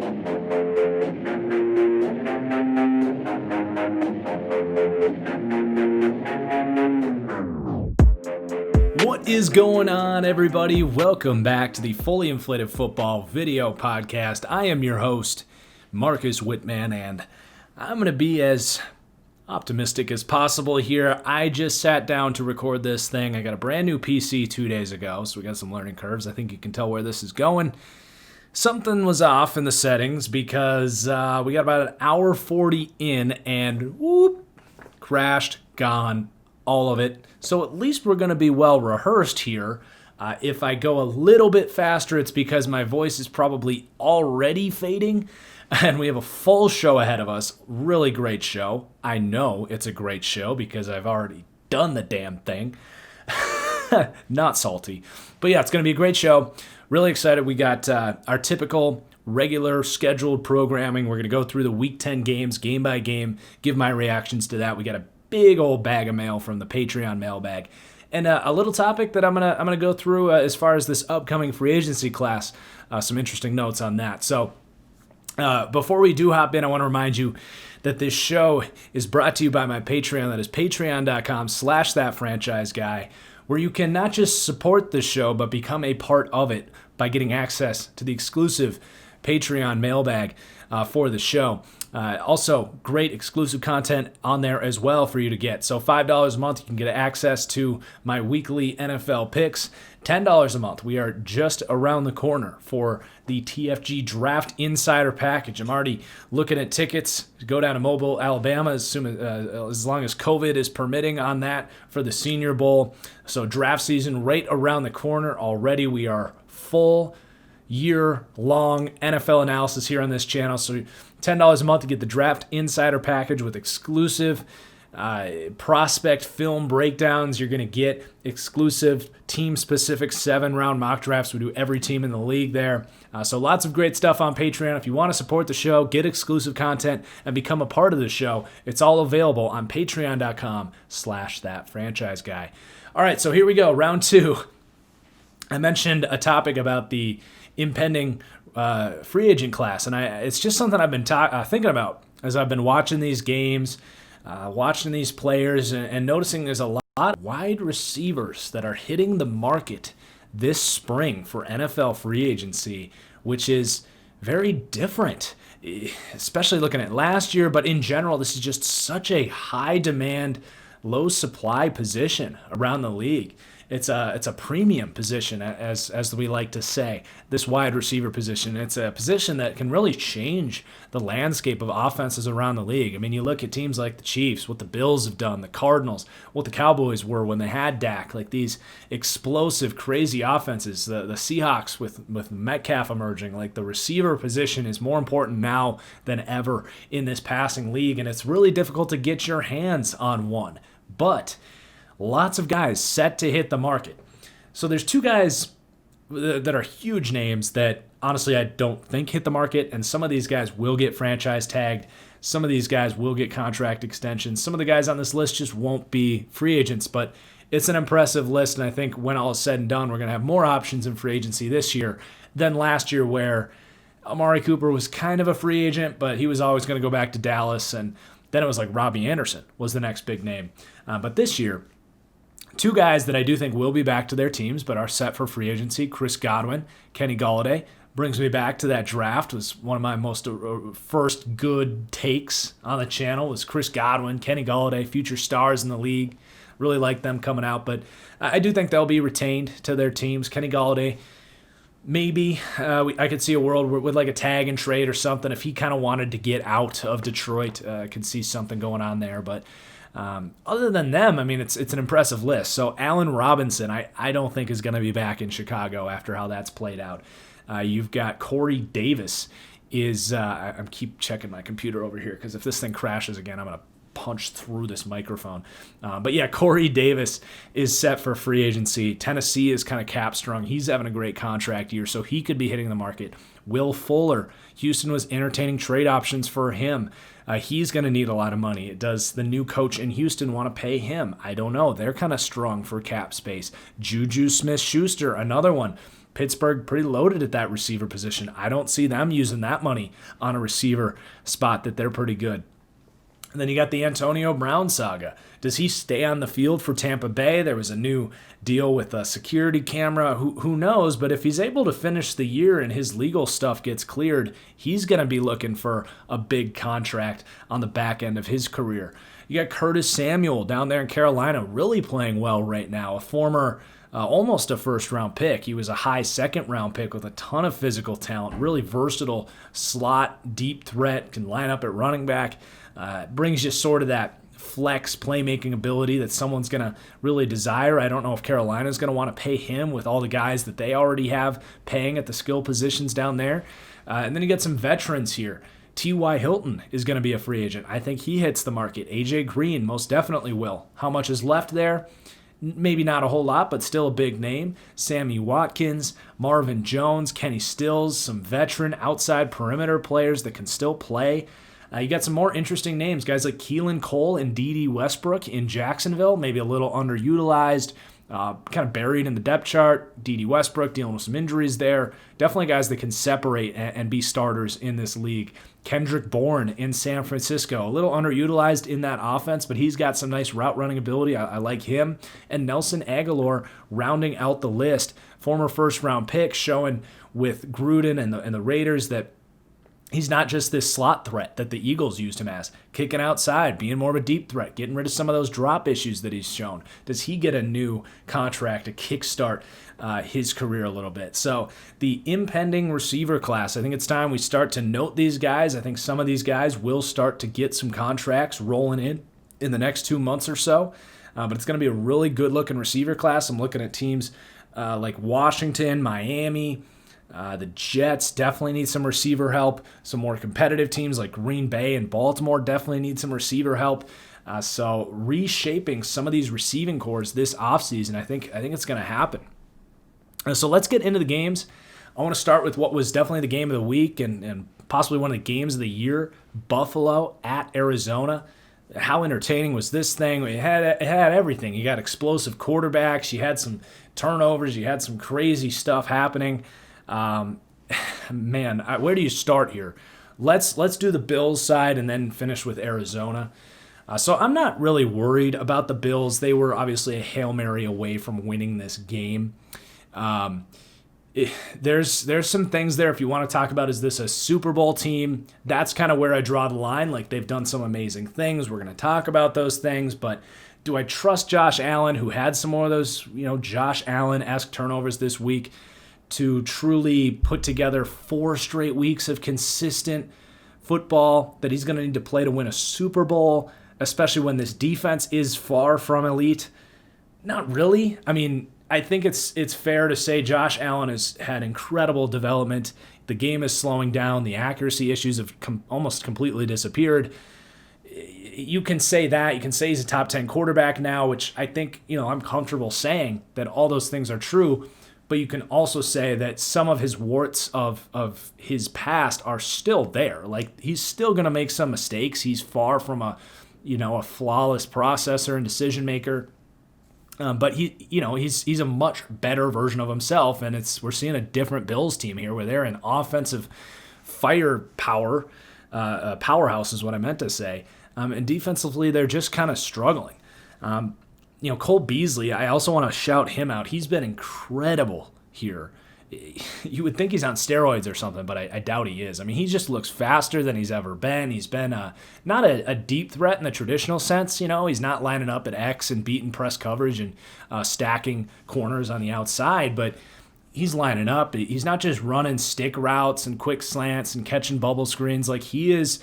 What is going on, everybody? Welcome back to the Fully Inflated Football video podcast. I am your host, Marcus Whitman, and I'm going to be as optimistic as possible here. I just sat down to record this thing. I got a brand new PC 2 days ago, so we got some learning curves. I think you can tell where this is going. Something was off in the settings because we got about an hour 40 in and whoop, crashed, gone, all of it. So at least we're going to be well rehearsed here. If I go a little bit faster, it's because my voice is probably already fading, and we have a full show ahead of us. Really great show. I know it's a great show because I've already done the damn thing. Not salty. But yeah, it's going to be a great show. Really excited. We got our typical regular scheduled programming. We're going to go through the Week 10 games, game by game, give my reactions to that. We got a big old bag of mail from the Patreon mailbag. And a little topic that I'm gonna go through as far as this upcoming free agency class. Some interesting notes on that. So before we do hop in, I want to remind you that this show is brought to you by my Patreon. That is patreon.com/ThatFranchiseGuy, where you can not just support the show, but become a part of it by getting access to the exclusive Patreon mailbag for the show. Also, great exclusive content on there as well for you to get. So $5 a month, you can get access to my weekly NFL picks. $10 a month, we are just around the corner for the TFG Draft Insider Package. I'm already looking at tickets to go down to Mobile, Alabama, as long as COVID is permitting on that for the Senior Bowl. So draft season right around the corner already. We are full year-long NFL analysis here on this channel. So $10 a month to get the Draft Insider Package with exclusive prospect film breakdowns. You're going to get exclusive team-specific 7-round mock drafts. We do every team in the league there. So lots of great stuff on Patreon. If you want to support the show, get exclusive content, and become a part of the show, it's all available on patreon.com/ThatFranchiseGuy. All right, so here we go, round 2. I mentioned a topic about the impending free agent class, and it's just something I've been thinking about as I've been watching these games, watching these players, and noticing there's a lot of wide receivers that are hitting the market this spring for NFL free agency, which is very different, especially looking at last year, but in general, this is just such a high demand, low supply position around the league. It's a premium position, as we like to say, this wide receiver position. It's a position that can really change the landscape of offenses around the league. I mean, you look at teams like the Chiefs, what the Bills have done, the Cardinals, what the Cowboys were when they had Dak, like these explosive, crazy offenses, the Seahawks with Metcalf emerging. Like, the receiver position is more important now than ever in this passing league, and it's really difficult to get your hands on one. But lots of guys set to hit the market. So there's 2 guys that are huge names that honestly I don't think hit the market, and some of these guys will get franchise tagged. Some of these guys will get contract extensions. Some of the guys on this list just won't be free agents, but it's an impressive list, and I think when all is said and done, we're going to have more options in free agency this year than last year, where Amari Cooper was kind of a free agent, but he was always going to go back to Dallas, and then it was like Robbie Anderson was the next big name. But this year, 2 guys that I do think will be back to their teams but are set for free agency: Chris Godwin, Kenny Golladay. Brings me back to that draft. Was one of my most first good takes on the channel was Chris Godwin, Kenny Golladay, future stars in the league. Really like them coming out, but I do think they'll be retained to their teams. Kenny Golladay, maybe I could see a world with like a tag and trade or something. If he kind of wanted to get out of Detroit, I could see something going on there, but other than them, I mean, it's an impressive list. So Allen Robinson, I don't think is going to be back in Chicago after how that's played out. You've got Corey Davis I keep checking my computer over here because if this thing crashes again, I'm going to punch through this microphone. But yeah, Corey Davis is set for free agency. Tennessee is kind of cap strung. He's having a great contract year, so he could be hitting the market. Will Fuller, Houston was entertaining trade options for him. He's going to need a lot of money. Does the new coach in Houston want to pay him? I don't know. They're kind of strong for cap space. Juju Smith-Schuster, another one. Pittsburgh pretty loaded at that receiver position. I don't see them using that money on a receiver spot that they're pretty good. And then you got the Antonio Brown saga. Does he stay on the field for Tampa Bay? There was a new deal with a security camera. Who knows? But if he's able to finish the year and his legal stuff gets cleared, he's going to be looking for a big contract on the back end of his career. You got Curtis Samuel down there in Carolina really playing well right now, a former almost a first-round pick. He was a high second-round pick with a ton of physical talent, really versatile slot, deep threat, can line up at running back. Brings you sort of that flex playmaking ability that someone's going to really desire. I don't know if Carolina's going to want to pay him with all the guys that they already have paying at the skill positions down there. And then you get some veterans here. T.Y. Hilton is going to be a free agent. I think he hits the market. A.J. Green most definitely will. How much is left there? Maybe not a whole lot, but still a big name. Sammy Watkins, Marvin Jones, Kenny Stills, some veteran outside perimeter players that can still play. You got some more interesting names, guys like Keelan Cole and D.D. Westbrook in Jacksonville, maybe a little underutilized, kind of buried in the depth chart. D.D. Westbrook dealing with some injuries there. Definitely guys that can separate and be starters in this league. Kendrick Bourne in San Francisco, a little underutilized in that offense, but he's got some nice route running ability. I like him. And Nelson Aguilar rounding out the list, former first-round pick, showing with Gruden and the Raiders that he's not just this slot threat that the Eagles used him as, kicking outside, being more of a deep threat, getting rid of some of those drop issues that he's shown. Does he get a new contract to kickstart his career a little bit? So the impending receiver class, I think it's time we start to note these guys. I think some of these guys will start to get some contracts rolling in the next 2 months or so. But it's going to be a really good-looking receiver class. I'm looking at teams like Washington, Miami. The Jets definitely need some receiver help. Some more competitive teams like Green Bay and Baltimore definitely need some receiver help. So reshaping some of these receiving cores this offseason, I think it's going to happen. So let's get into the games. I want to start with what was definitely the game of the week and possibly one of the games of the year, Buffalo at Arizona. How entertaining was this thing? It had everything. You got explosive quarterbacks. You had some turnovers. You had some crazy stuff happening. Man, where do you start here? Let's do the Bills side and then finish with Arizona. So I'm not really worried about the Bills. They were obviously a Hail Mary away from winning this game. There's some things there if you want to talk about, is this a Super Bowl team? That's kind of where I draw the line. Like, they've done some amazing things. We're going to talk about those things, but do I trust Josh Allen, who had some more of those, Josh Allen-esque turnovers this week, to truly put together 4 straight weeks of consistent football that he's going to need to play to win a Super Bowl, especially when this defense is far from elite? Not really. I mean, I think it's fair to say Josh Allen has had incredible development. The game is slowing down. The accuracy issues have almost completely disappeared. You can say that. You can say he's a top 10 quarterback now, which I think, I'm comfortable saying that all those things are true. But you can also say that some of his warts of his past are still there. Like, he's still going to make some mistakes. He's far from a flawless processor and decision maker. But he's a much better version of himself, and we're seeing a different Bills team here where they're an offensive firepower, powerhouse is what I meant to say. And defensively, they're just kind of struggling. Cole Beasley, I also want to shout him out. He's been incredible here. You would think he's on steroids or something, but I doubt he is. I mean, he just looks faster than he's ever been. He's been not a deep threat in the traditional sense. He's not lining up at X and beating press coverage and stacking corners on the outside, but he's lining up. He's not just running stick routes and quick slants and catching bubble screens. Like, he is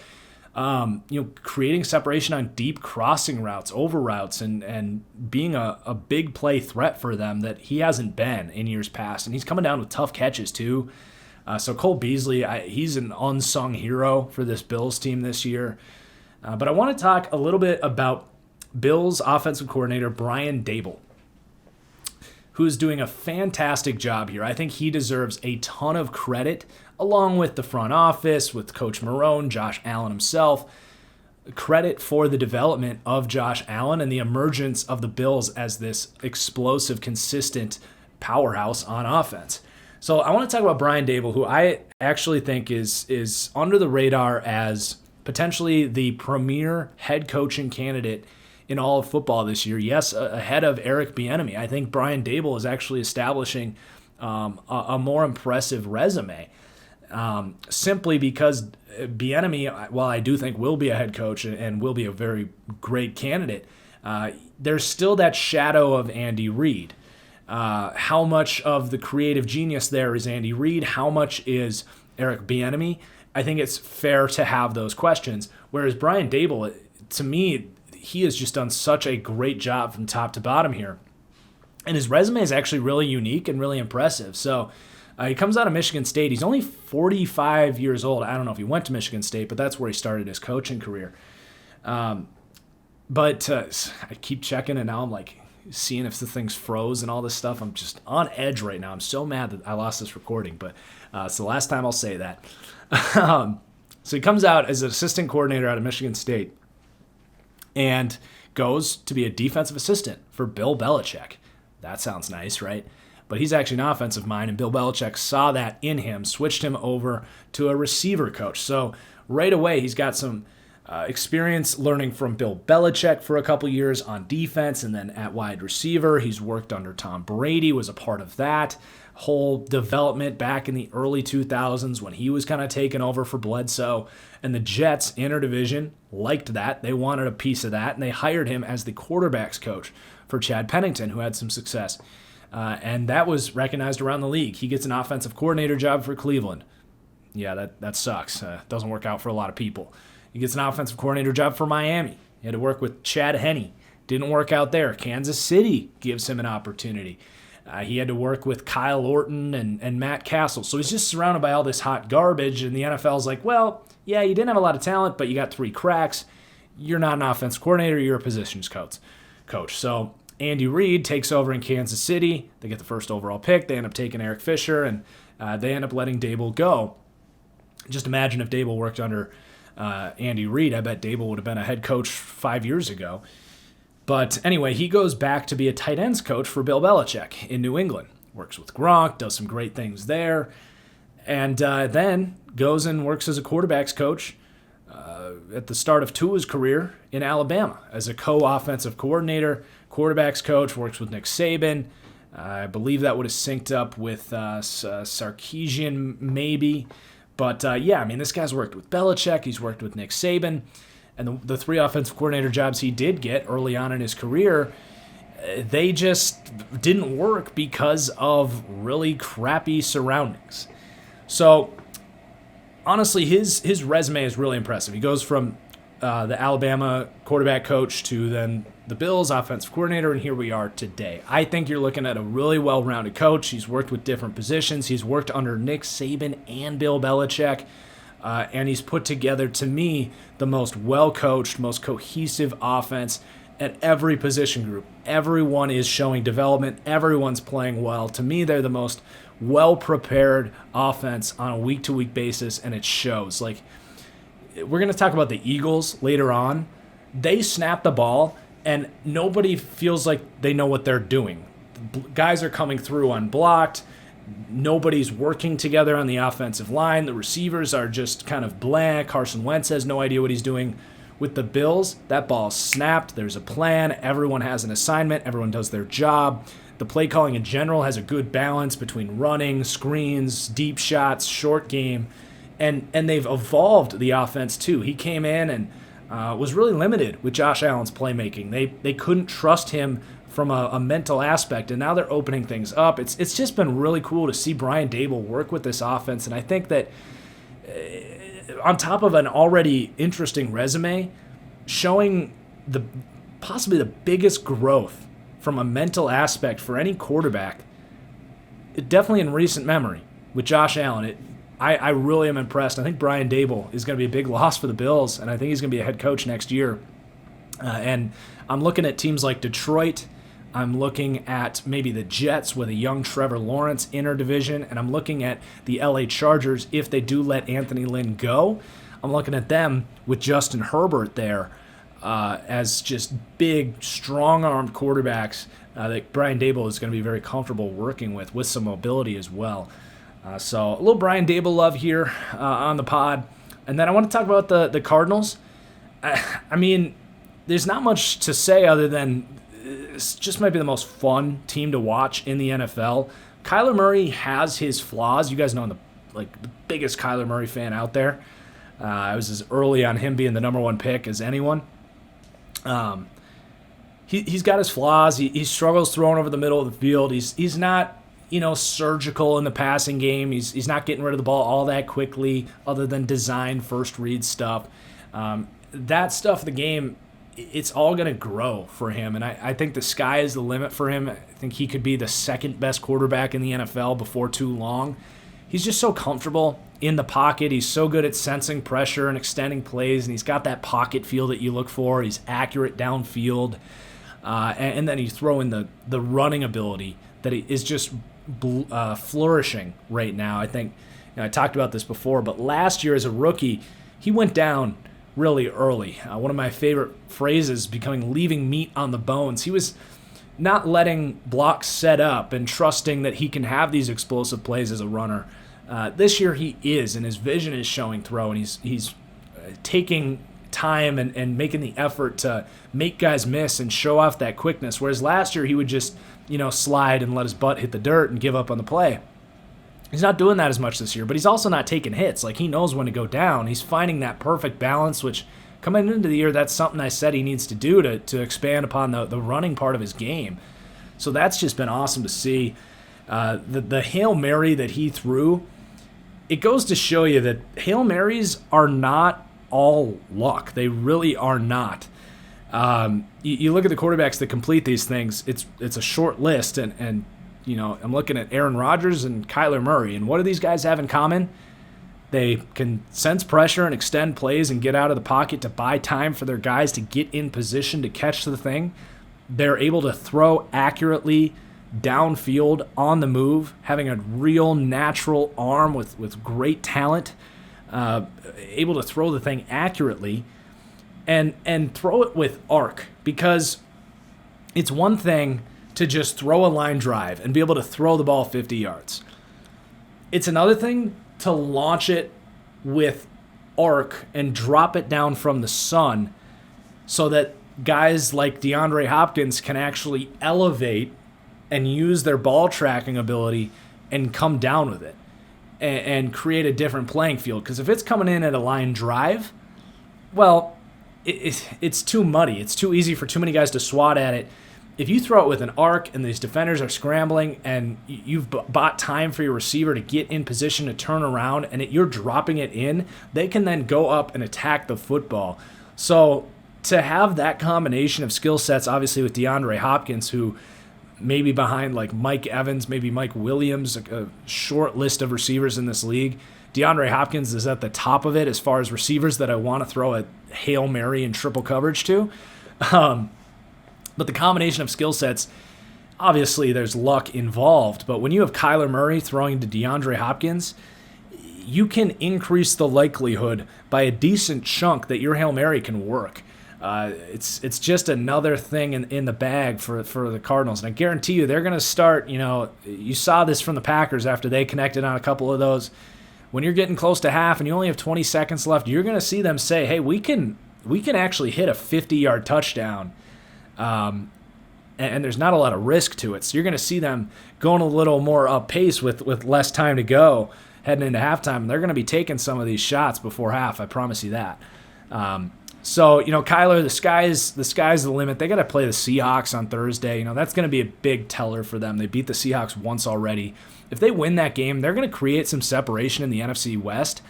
creating separation on deep crossing routes, over routes, and being a big play threat for them that he hasn't been in years past. And he's coming down with tough catches too. So Cole Beasley, he's an unsung hero for this Bills team this year. But I want to talk a little bit about Bills offensive coordinator Brian Daboll, who's doing a fantastic job here. I think he deserves a ton of credit, along with the front office, with Coach Marone, Josh Allen himself. Credit for the development of Josh Allen and the emergence of the Bills as this explosive, consistent powerhouse on offense. So I want to talk about Brian Daboll, who I actually think is under the radar as potentially the premier head coaching candidate in all of football this year. Yes, ahead of Eric Bieniemy. I think Brian Daboll is actually establishing a more impressive resume, simply because Bieniemy, while I do think will be a head coach and will be a very great candidate, there's still that shadow of Andy Reid. How much of the creative genius there is Andy Reid? How much is Eric Bieniemy? I think it's fair to have those questions. Whereas Brian Daboll, to me, he has just done such a great job from top to bottom here. And his resume is actually really unique and really impressive. So he comes out of Michigan State. He's only 45 years old. I don't know if he went to Michigan State, but that's where he started his coaching career. But I keep checking, and now I'm like seeing if the thing's froze and all this stuff. I'm just on edge right now. I'm so mad that I lost this recording, but it's the last time I'll say that. So he comes out as an assistant coordinator out of Michigan State and goes to be a defensive assistant for Bill Belichick. That sounds nice, right? But he's actually an offensive mind, and Bill Belichick saw that in him, switched him over to a receiver coach. So right away, he's got some experience learning from Bill Belichick for a couple years on defense, and then at wide receiver. He's worked under Tom Brady, was a part of that whole development back in the early 2000s when he was kind of taking over for Bledsoe. And the Jets, interdivision, liked that. They wanted a piece of that, and they hired him as the quarterbacks coach for Chad Pennington, who had some success. And that was recognized around the league. He gets an offensive coordinator job for Cleveland. Yeah, that sucks. Doesn't work out for a lot of people. He gets an offensive coordinator job for Miami. He had to work with Chad Henne. Didn't work out there. Kansas City gives him an opportunity. He had to work with Kyle Orton and Matt Castle. So he's just surrounded by all this hot garbage, and the NFL's like, well, yeah, you didn't have a lot of talent, but you got 3 cracks. You're not an offensive coordinator. You're a positions coach. So Andy Reid takes over in Kansas City. They get the first overall pick. They end up taking Eric Fisher, and they end up letting Daboll go. Just imagine if Daboll worked under Andy Reid. I bet Daboll would have been a head coach 5 years ago. But anyway, he goes back to be a tight ends coach for Bill Belichick in New England. Works with Gronk, does some great things there, and then goes and works as a quarterbacks coach at the start of Tua's career in Alabama as a co-offensive coordinator, quarterbacks coach, works with Nick Saban. I believe that would have synced up with Sarkisian maybe. But yeah, I mean, this guy's worked with Belichick. He's worked with Nick Saban. And the 3 offensive coordinator jobs he did get early on in his career, they just didn't work because of really crappy surroundings. So honestly, his resume is really impressive. He goes from the Alabama quarterback coach to then the Bills offensive coordinator, and here we are today. I think you're looking at a really well-rounded coach. He's worked with different positions. He's worked under Nick Saban and Bill Belichick, and he's put together, to me, the most well-coached, most cohesive offense at every position group. Everyone is showing development. Everyone's playing well. To me, they're the most well-prepared offense on a week-to-week basis, and it shows. Like, we're going to talk about the Eagles later on. They snap the ball, and nobody feels like they know what they're doing. Guys are coming through unblocked. Nobody's working together on the offensive line. The receivers are just kind of blank. Carson Wentz has no idea what he's doing. With the Bills, that ball's snapped. There's a plan. Everyone has an assignment. Everyone does their job. The play calling in general has a good balance between running, screens, deep shots, short game. And they've evolved the offense too. He came in and was really limited with Josh Allen's playmaking. They couldn't trust him from a mental aspect, and now they're opening things up. It's just been really cool to see Brian Daboll work with this offense, and I think that on top of an already interesting resume, showing possibly the biggest growth from a mental aspect for any quarterback, definitely in recent memory with Josh Allen. I really am impressed. I think Brian Daboll is going to be a big loss for the Bills, and I think he's going to be a head coach next year. And I'm looking at teams like Detroit. I'm looking at maybe the Jets with a young Trevor Lawrence interdivision, and I'm looking at the LA Chargers if they do let Anthony Lynn go. I'm looking at them with Justin Herbert there as just big, strong-armed quarterbacks that Brian Daboll is going to be very comfortable working with some mobility as well. So a little Brian Dable love here on the pod. And then I want to talk about the Cardinals. I mean, there's not much to say other than this just might be the most fun team to watch in the NFL. Kyler Murray has his flaws. You guys know I'm the biggest Kyler Murray fan out there. I was as early on him being the number one pick as anyone. He's got his flaws. He struggles throwing over the middle of the field. He's not surgical in the passing game. He's not getting rid of the ball all that quickly, other than design first read stuff. That stuff of the game, it's all going to grow for him, and I think the sky is the limit for him. I think he could be the second best quarterback in the NFL before too long. He's just so comfortable in the pocket. He's so good at sensing pressure and extending plays, and he's got that pocket feel that you look for. He's accurate downfield, and then you throw in the running ability that is just flourishing right now. I think I talked about this before, but last year as a rookie, he went down really early. One of my favorite phrases becoming leaving meat on the bones. He was not letting blocks set up and trusting that he can have these explosive plays as a runner. This year he is, and his vision is showing through, and he's taking time and making the effort to make guys miss and show off that quickness, whereas last year he would just slide and let his butt hit the dirt and give up on the play. He's not doing that as much this year, but he's also not taking hits. He knows when to go down. He's finding that perfect balance, which coming into the year, that's something I said he needs to do to expand upon the running part of his game. So that's just been awesome to see. The Hail Mary that he threw, it goes to show you that Hail Marys are not all luck. They really are not. You look at the quarterbacks that complete these things, it's a short list, and I'm looking at Aaron Rodgers and Kyler Murray, and what do these guys have in common? They can sense pressure and extend plays and get out of the pocket to buy time for their guys to get in position to catch the thing. They're able to throw accurately downfield on the move, having a real natural arm with great talent, able to throw the thing accurately and throw it with arc, because it's one thing to just throw a line drive and be able to throw the ball 50 yards. It's another thing to launch it with arc and drop it down from the sun so that guys like DeAndre Hopkins can actually elevate and use their ball tracking ability and come down with it and create a different playing field. Because if it's coming in at a line drive, well, it's too muddy. It's too easy for too many guys to swat at it. If you throw it with an arc and these defenders are scrambling and you've bought time for your receiver to get in position to turn around and you're dropping it in, they can then go up and attack the football. So to have that combination of skill sets, obviously with DeAndre Hopkins, who maybe behind Mike Evans, maybe Mike Williams, a short list of receivers in this league, DeAndre Hopkins is at the top of it as far as receivers that I want to throw a Hail Mary and triple coverage to. But the combination of skill sets, obviously there's luck involved, but when you have Kyler Murray throwing to DeAndre Hopkins, you can increase the likelihood by a decent chunk that your Hail Mary can work. It's just another thing in the bag for the Cardinals, and I guarantee you they're going to start, you saw this from the Packers after they connected on a couple of those. When you're getting close to half and you only have 20 seconds left, you're going to see them say, hey, we can actually hit a 50-yard touchdown. And there's not a lot of risk to it. So you're going to see them going a little more up pace with less time to go heading into halftime. And they're going to be taking some of these shots before half. I promise you that. So Kyler, the sky's the limit. They got to play the Seahawks on Thursday. That's going to be a big teller for them. They beat the Seahawks once already. If they win that game, they're going to create some separation in the NFC West.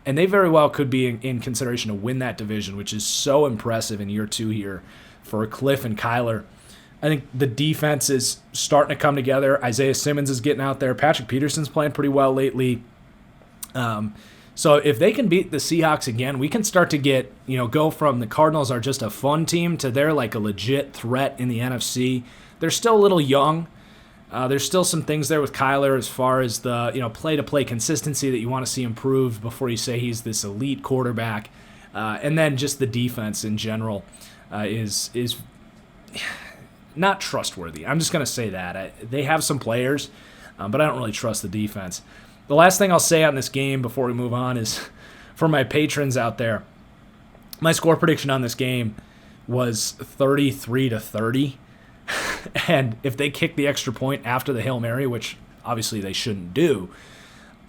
And they very well could be in consideration to win that division, which is so impressive in year two here for Cliff and Kyler. I think the defense is starting to come together. Isaiah Simmons is getting out there. Patrick Peterson's playing pretty well lately. So if they can beat the Seahawks again, we can start to get, go from the Cardinals are just a fun team to they're like a legit threat in the NFC. They're still a little young. There's still some things there with Kyler as far as the play-to-play consistency that you want to see improved before you say he's this elite quarterback. And then just the defense in general is not trustworthy. I'm just going to say that. They have some players, but I don't really trust the defense. The last thing I'll say on this game before we move on is for my patrons out there, my score prediction on this game was 33-30. And if they kick the extra point after the Hail Mary, which obviously they shouldn't do,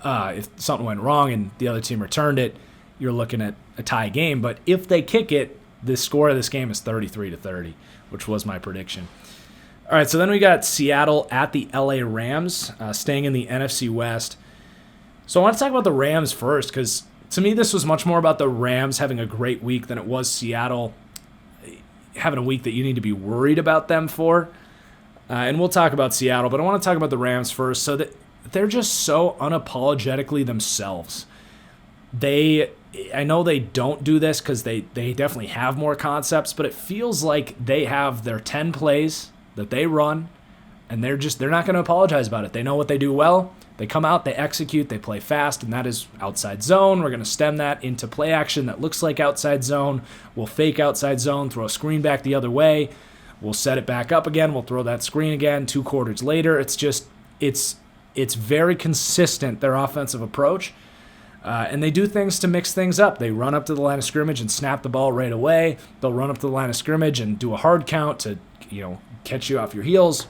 if something went wrong and the other team returned it, you're looking at a tie game. But if they kick it, the score of this game is 33-30, which was my prediction. All right, so then we got Seattle at the LA Rams, staying in the NFC West. So I want to talk about the Rams first, because to me this was much more about the Rams having a great week than it was Seattle having a week that you need to be worried about them for. And we'll talk about Seattle, but I want to talk about the Rams first. So that they're just so unapologetically themselves. I know they don't do this because they definitely have more concepts, but it feels like they have their 10 plays that they run, and they're not going to apologize about it. They know what they do well. They come out, they execute, they play fast, and that is outside zone. We're going to stem that into play action that looks like outside zone. We'll fake outside zone, throw a screen back the other way. We'll set it back up again. We'll throw that screen again 2 quarters later. It's very consistent, their offensive approach. And they do things to mix things up. They run up to the line of scrimmage and snap the ball right away. They'll run up to the line of scrimmage and do a hard count to, catch you off your heels.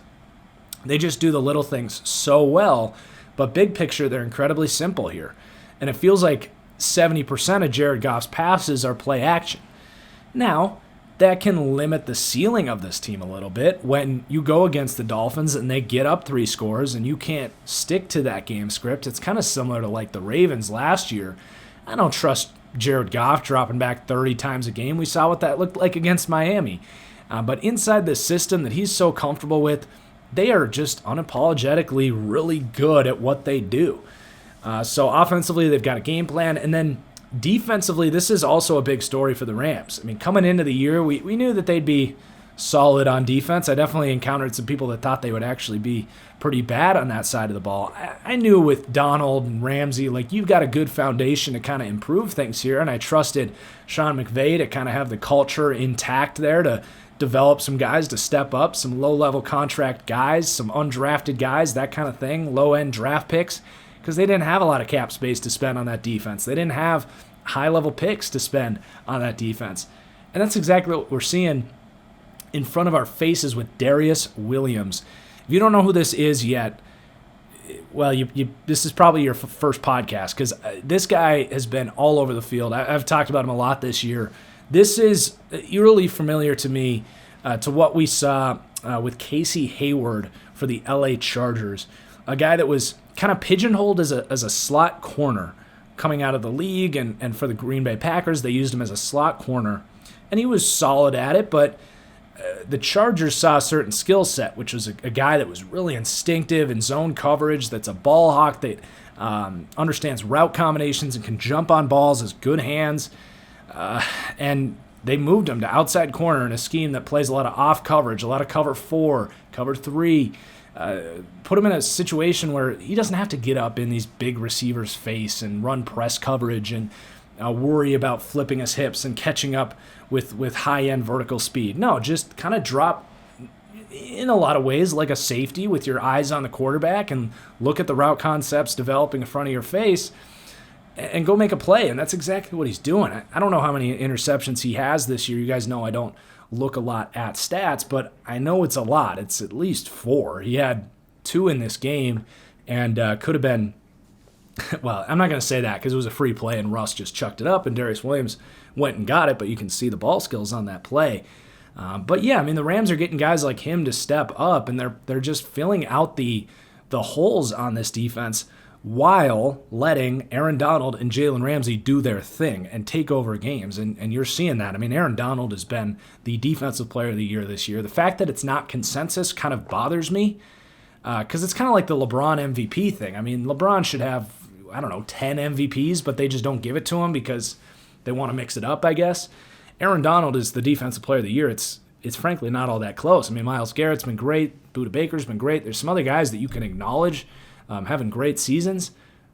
They just do the little things so well. But big picture, they're incredibly simple here. And it feels like 70% of Jared Goff's passes are play action. Now, that can limit the ceiling of this team a little bit when you go against the Dolphins and they get up 3 scores and you can't stick to that game script. It's kind of similar to like the Ravens last year. I don't trust Jared Goff dropping back 30 times a game. We saw what that looked like against Miami. But inside this system that he's so comfortable with, they are just unapologetically really good at what they do. So offensively, they've got a game plan. And then defensively, this is also a big story for the Rams. I mean, coming into the year, we knew that they'd be solid on defense. I definitely encountered some people that thought they would actually be pretty bad on that side of the ball. I knew with Donald and Ramsey, like, you've got a good foundation to kind of improve things here, and I trusted Sean McVay to kind of have the culture intact there to develop some guys to step up, some low-level contract guys, some undrafted guys, that kind of thing, low-end draft picks, because they didn't have a lot of cap space to spend on that defense. They didn't have high-level picks to spend on that defense. And that's exactly what we're seeing in front of our faces with Darius Williams. If you don't know who this is yet, well, this is probably your first podcast, because this guy has been all over the field. I've talked about him a lot this year. This is eerily familiar to me to what we saw with Casey Hayward for the LA Chargers, a guy that was kind of pigeonholed as a slot corner coming out of the league, and for the Green Bay Packers, they used him as a slot corner, and he was solid at it, but the Chargers saw a certain skill set, which was a guy that was really instinctive in zone coverage, that's a ball hawk, that understands route combinations and can jump on balls, has good hands, and they moved him to outside corner in a scheme that plays a lot of off coverage, a lot of cover 4, cover 3, put him in a situation where he doesn't have to get up in these big receivers' face and run press coverage and worry about flipping his hips and catching up with high-end vertical speed. No, just kind of drop in a lot of ways like a safety with your eyes on the quarterback and look at the route concepts developing in front of your face and go make a play. And that's exactly what he's doing. I don't know how many interceptions he has this year. You guys know I don't look a lot at stats, but I know it's a lot. It's at least 4. He had 2 in this game and could have been, well, I'm not going to say that because it was a free play and Russ just chucked it up and Darius Williams went and got it, but you can see the ball skills on that play. But yeah, I mean, the Rams are getting guys like him to step up, and they're just filling out the holes on this defense while letting Aaron Donald and Jalen Ramsey do their thing and take over games. And you're seeing that. I mean, Aaron Donald has been the defensive player of the year this year. The fact that it's not consensus kind of bothers me because it's kind of like the LeBron MVP thing. I mean, LeBron should have, 10 MVPs, but they just don't give it to him because they want to mix it up, I guess. Aaron Donald is the defensive player of the year. It's frankly not all that close. I mean, Myles Garrett's been great. Budda Baker's been great. There's some other guys that you can acknowledge having great seasons,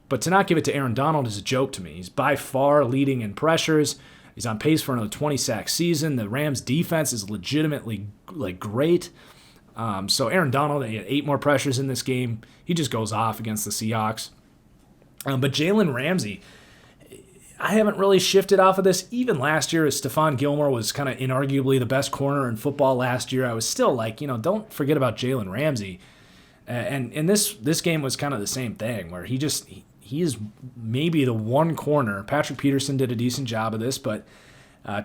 but to not give it to Aaron Donald is a joke to me. He's by far leading in pressures. He's on pace for another 20-sack season. The Rams' defense is legitimately great. So Aaron Donald, he had 8 more pressures in this game. He just goes off against the Seahawks. But Jalen Ramsey, I haven't really shifted off of this. Even last year, as Stephon Gilmore was kind of inarguably the best corner in football last year, I was still like, don't forget about Jalen Ramsey. And this game was kind of the same thing, where he is maybe the one corner. Patrick Peterson did a decent job of this, but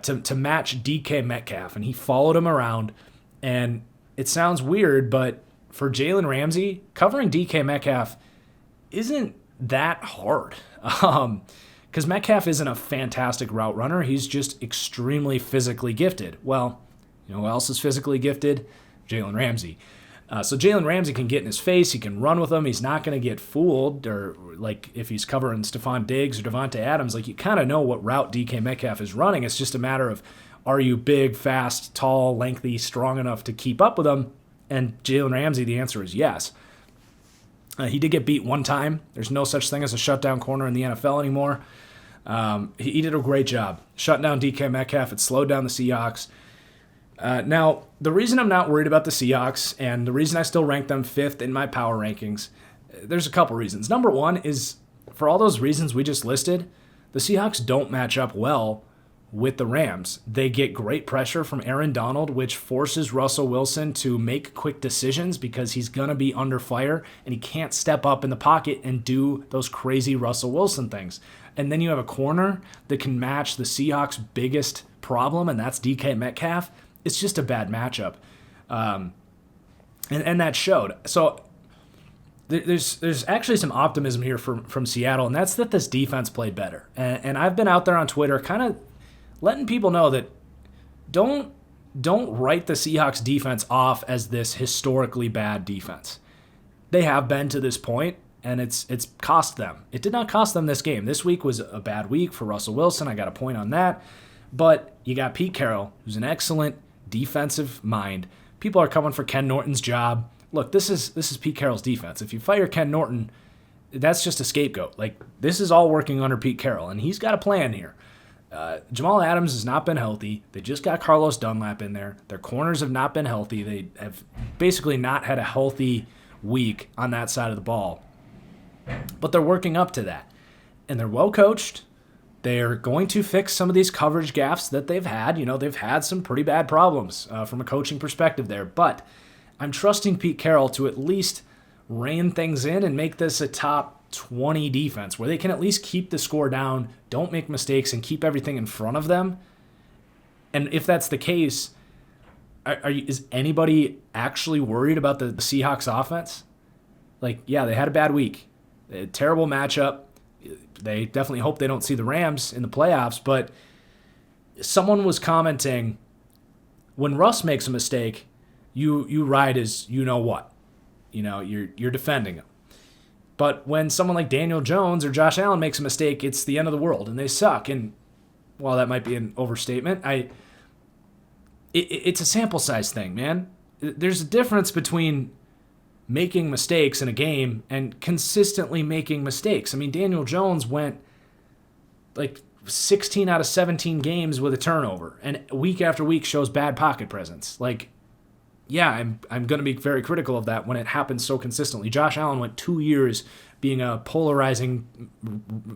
to match DK Metcalf, and he followed him around. And it sounds weird, but for Jalen Ramsey, covering DK Metcalf isn't that hard. Because Metcalf isn't a fantastic route runner. He's just extremely physically gifted. Well, who else is physically gifted? Jalen Ramsey. So Jalen Ramsey can get in his face. He can run with him. He's not going to get fooled. Or like if he's covering Stephon Diggs or Devontae Adams, like you kind of know what route DK Metcalf is running. It's just a matter of, are you big, fast, tall, lengthy, strong enough to keep up with him? And Jalen Ramsey, the answer is yes. He did get beat one time. There's no such thing as a shutdown corner in the NFL anymore. He did a great job shutting down DK Metcalf. It slowed down the Seahawks. Now, the reason I'm not worried about the Seahawks and the reason I still rank them 5th in my power rankings, there's a couple reasons. Number one is, for all those reasons we just listed, the Seahawks don't match up well with the Rams. They get great pressure from Aaron Donald, which forces Russell Wilson to make quick decisions because he's going to be under fire and he can't step up in the pocket and do those crazy Russell Wilson things. And then you have a corner that can match the Seahawks' biggest problem, and that's DK Metcalf. It's just a bad matchup. And that showed. So there's actually some optimism here from Seattle, and that's that this defense played better. And I've been out there on Twitter kind of letting people know that don't write the Seahawks defense off as this historically bad defense. They have been to this point, and it's cost them. It did not cost them this game. This week was a bad week for Russell Wilson. I got a point on that. But you got Pete Carroll, who's an excellent defensive mind. People are coming for Ken Norton's job. Look, this is Pete Carroll's defense. If you fire Ken Norton, that's just a scapegoat. Like, this is all working under Pete Carroll, and he's got a plan here. Jamal Adams has not been healthy. They just got Carlos Dunlap in there. Their corners have not been healthy. They have basically not had a healthy week on that side of the ball. But they're working up to that. And they're well coached. They're going to fix some of these coverage gaps that they've had. They've had some pretty bad problems from a coaching perspective there. But I'm trusting Pete Carroll to at least rein things in and make this a top 20 defense where they can at least keep the score down, don't make mistakes, and keep everything in front of them. And if that's the case, is anybody actually worried about the Seahawks offense? Like, yeah, they had a bad week. A terrible matchup. They definitely hope they don't see the Rams in the playoffs, but someone was commenting, when Russ makes a mistake, you ride as you-know-what. You're defending him. But when someone like Daniel Jones or Josh Allen makes a mistake, it's the end of the world, and they suck. And while that might be an overstatement, it's a sample size thing, man. There's a difference between making mistakes in a game and consistently making mistakes. I mean, Daniel Jones went like 16 out of 17 games with a turnover, and week after week shows bad pocket presence. Like, yeah, I'm going to be very critical of that when it happens so consistently. Josh Allen went 2 years being a polarizing,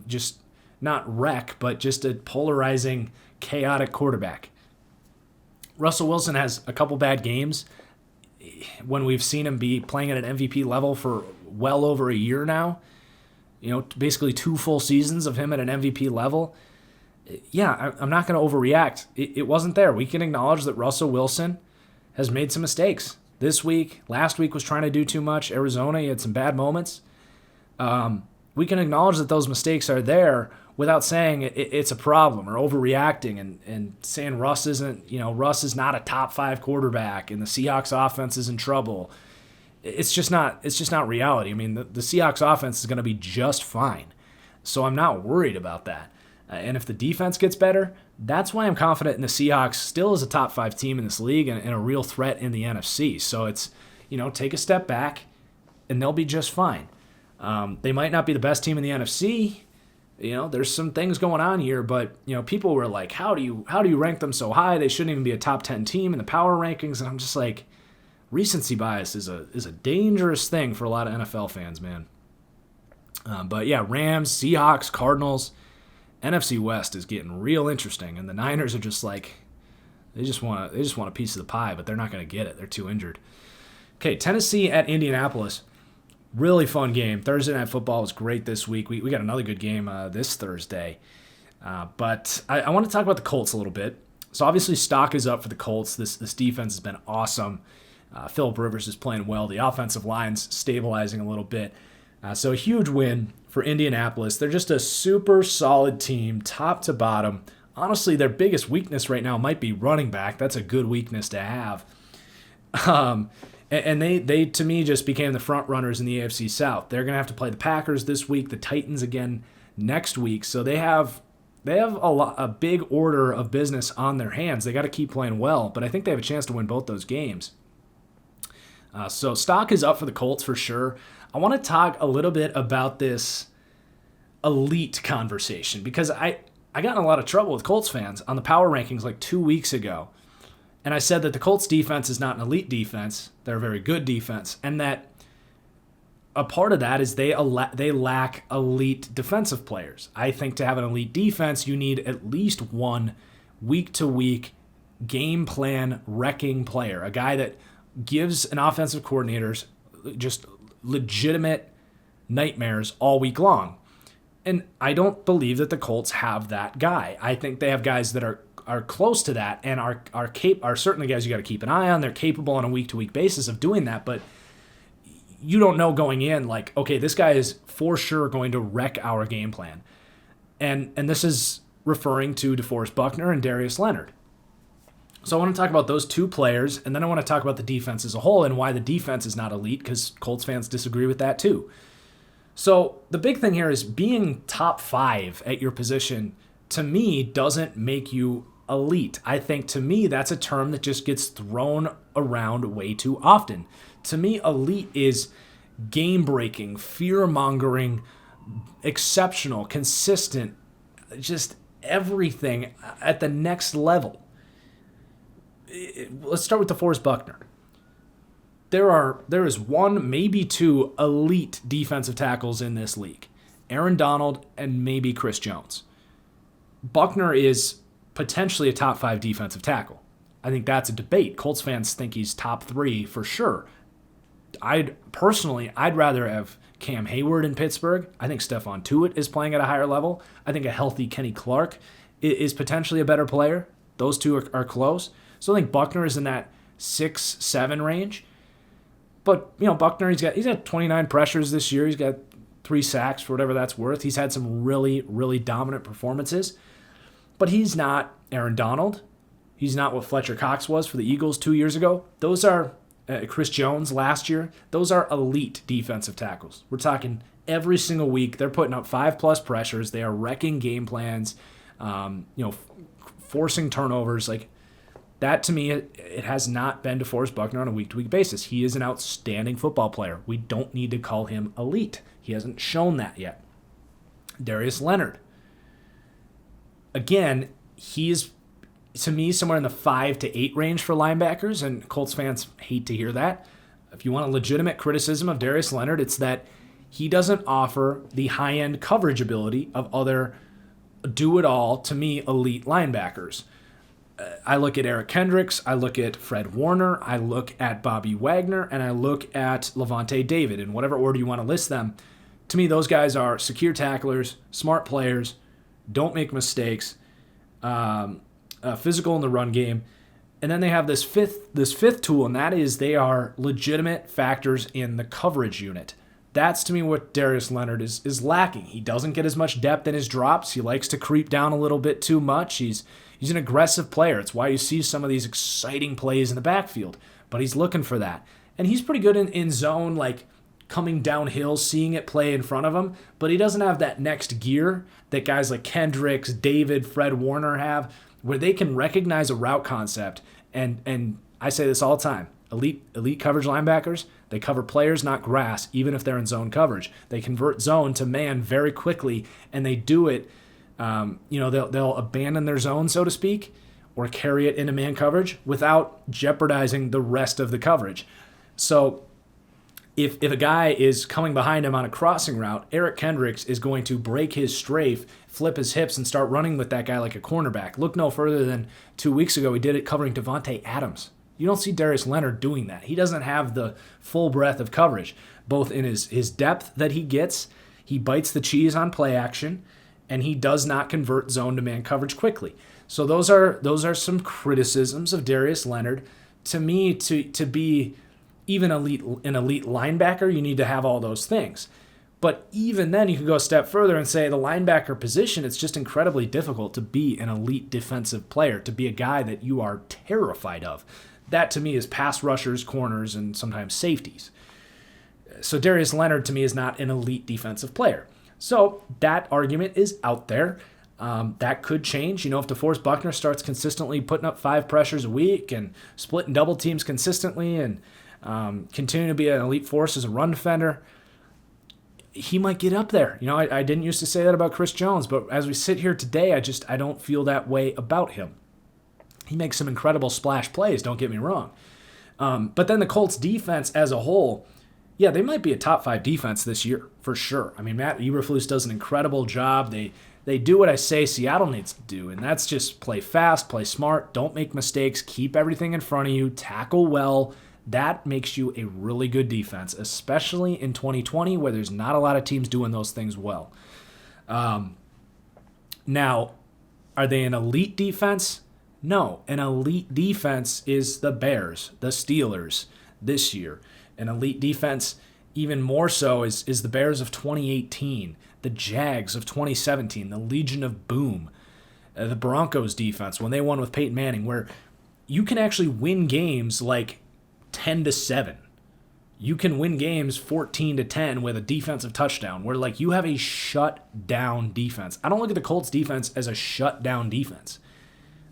just not wreck, but just a polarizing, chaotic quarterback. Russell Wilson has a couple bad games when we've seen him be playing at an MVP level for well over a year now. Basically 2 full seasons of him at an MVP level. Yeah, I'm not going to overreact. It wasn't there. We can acknowledge that Russell Wilson has made some mistakes this week. Last week was trying to do too much. Arizona, he had some bad moments. We can acknowledge that those mistakes are there without saying it's a problem or overreacting and saying Russ is not a top 5 quarterback and the Seahawks offense is in trouble. It's just not reality. I mean, the Seahawks offense is going to be just fine. So I'm not worried about that. And if the defense gets better, that's why I'm confident in the Seahawks still as a top 5 team in this league and a real threat in the NFC. So it's, take a step back and they'll be just fine. They might not be the best team in the NFC. There's some things going on here, but, people were like, how do you rank them so high? They shouldn't even be a top 10 team in the power rankings. And I'm just like, recency bias is a dangerous thing for a lot of NFL fans, man. But yeah, Rams, Seahawks, Cardinals, NFC West is getting real interesting, and the Niners are just like they just want a piece of the pie, but they're not going to get it. They're too injured. Okay, Tennessee at Indianapolis. Really fun game. Thursday Night Football was great this week. We got another good game this Thursday. But I want to talk about the Colts a little bit. So obviously stock is up for the Colts. This defense has been awesome. Phillip Rivers is playing well. The offensive line's stabilizing a little bit. So a huge win for Indianapolis. They're just a super solid team, top to bottom. Honestly, their biggest weakness right now might be running back. That's a good weakness to have. And they to me just became the front runners in the AFC South. They're going to have to play the Packers this week, the Titans again next week. So they have a big order of business on their hands. They got to keep playing well, but I think they have a chance to win both those games. So stock is up for the Colts for sure. I want to talk a little bit about this elite conversation because I got in a lot of trouble with Colts fans on the power rankings like 2 weeks ago. And I said that the Colts defense is not an elite defense. They're a very good defense. And that a part of that is they lack elite defensive players. I think to have an elite defense, you need at least one week-to-week game plan wrecking player, a guy that gives an offensive coordinators just legitimate nightmares all week long. And I don't believe that the Colts have that guy. I think they have guys that are close to that and are certainly guys you got to keep an eye on. They're capable on a week-to-week basis of doing that, but you don't know going in like, okay, this guy is for sure going to wreck our game plan. And this is referring to DeForest Buckner and Darius Leonard. So I want to talk about those two players, and then I want to talk about the defense as a whole and why the defense is not elite, because Colts fans disagree with that too. So the big thing here is being top 5 at your position, to me, doesn't make you elite. I think, to me, that's a term that just gets thrown around way too often. To me, elite is game-breaking, fear-mongering, exceptional, consistent, just everything at the next level. Let's start with DeForest Buckner. There is one, maybe two elite defensive tackles in this league. Aaron Donald and maybe Chris Jones. Buckner is potentially a top 5 defensive tackle. I think that's a debate. Colts fans think he's top 3 for sure. I'd rather have Cam Hayward in Pittsburgh. I think Stephon Tuitt is playing at a higher level. I think a healthy Kenny Clark is potentially a better player. Those two are close. So I think Buckner is in that 6-7 range. But, Buckner, he's got 29 pressures this year. He's got 3 sacks for whatever that's worth. He's had some really, really dominant performances. But he's not Aaron Donald. He's not what Fletcher Cox was for the Eagles 2 years ago. Those are Chris Jones last year. Those are elite defensive tackles. We're talking every single week. They're putting up 5+ pressures. They are wrecking game plans, forcing turnovers. Like, that, to me, it has not been DeForest Buckner on a week-to-week basis. He is an outstanding football player. We don't need to call him elite. He hasn't shown that yet. Darius Leonard. Again, he is, to me, somewhere in the 5 to 8 range for linebackers, and Colts fans hate to hear that. If you want a legitimate criticism of Darius Leonard, it's that he doesn't offer the high-end coverage ability of other do-it-all, to me, elite linebackers. I look at Eric Kendricks, I look at Fred Warner, I look at Bobby Wagner, and I look at Levante David. In whatever order you want to list them, to me, those guys are secure tacklers, smart players, don't make mistakes, physical in the run game. And then they have this fifth tool, and that is they are legitimate factors in the coverage unit. That's, to me, what Darius Leonard is lacking. He doesn't get as much depth in his drops. He likes to creep down a little bit too much. He's an aggressive player. It's why you see some of these exciting plays in the backfield. But he's looking for that. And he's pretty good in zone, like coming downhill, seeing it play in front of him. But he doesn't have that next gear that guys like Kendricks, David, Fred Warner have, where they can recognize a route concept. And I say this all the time. Elite coverage linebackers, they cover players, not grass, even if they're in zone coverage. They convert zone to man very quickly, and they do it. They'll abandon their zone, so to speak, or carry it into man coverage without jeopardizing the rest of the coverage. So If a guy is coming behind him on a crossing route, Eric Kendricks is going to break his strafe, flip his hips, and start running with that guy like a cornerback. Look no further than 2 weeks ago, he did it covering Devontae Adams. You don't see Darius Leonard doing that. He doesn't have the full breadth of coverage, both in his depth that he gets. He bites the cheese on play action, and he does not convert zone to man coverage quickly. So those are some criticisms of Darius Leonard. To me, to be even an elite linebacker, you need to have all those things. But even then, you can go a step further and say the linebacker position, it's just incredibly difficult to be an elite defensive player, to be a guy that you are terrified of. That, to me, is pass rushers, corners, and sometimes safeties. So Darius Leonard, to me, is not an elite defensive player. So that argument is out there. That could change. If DeForest Buckner starts consistently putting up 5 pressures a week and splitting double teams consistently and continuing to be an elite force as a run defender, he might get up there. I didn't used to say that about Chris Jones, but as we sit here today, I don't feel that way about him. He makes some incredible splash plays, don't get me wrong. But then the Colts defense as a whole, yeah, they might be a top 5 defense this year, for sure. Matt Eberflus does an incredible job. They do what I say Seattle needs to do, and that's just play fast, play smart, don't make mistakes, keep everything in front of you, tackle well. That makes you a really good defense, especially in 2020 where there's not a lot of teams doing those things well. Now, are they an elite defense? No, an elite defense is the Bears, the Steelers this year. An elite defense, even more so, is the Bears of 2018, the Jags of 2017, the Legion of Boom, the Broncos defense when they won with Peyton Manning, where you can actually win games like 10-7. You can win games 14-10 with a defensive touchdown, where you have a shut-down defense. I don't look at the Colts defense as a shut-down defense.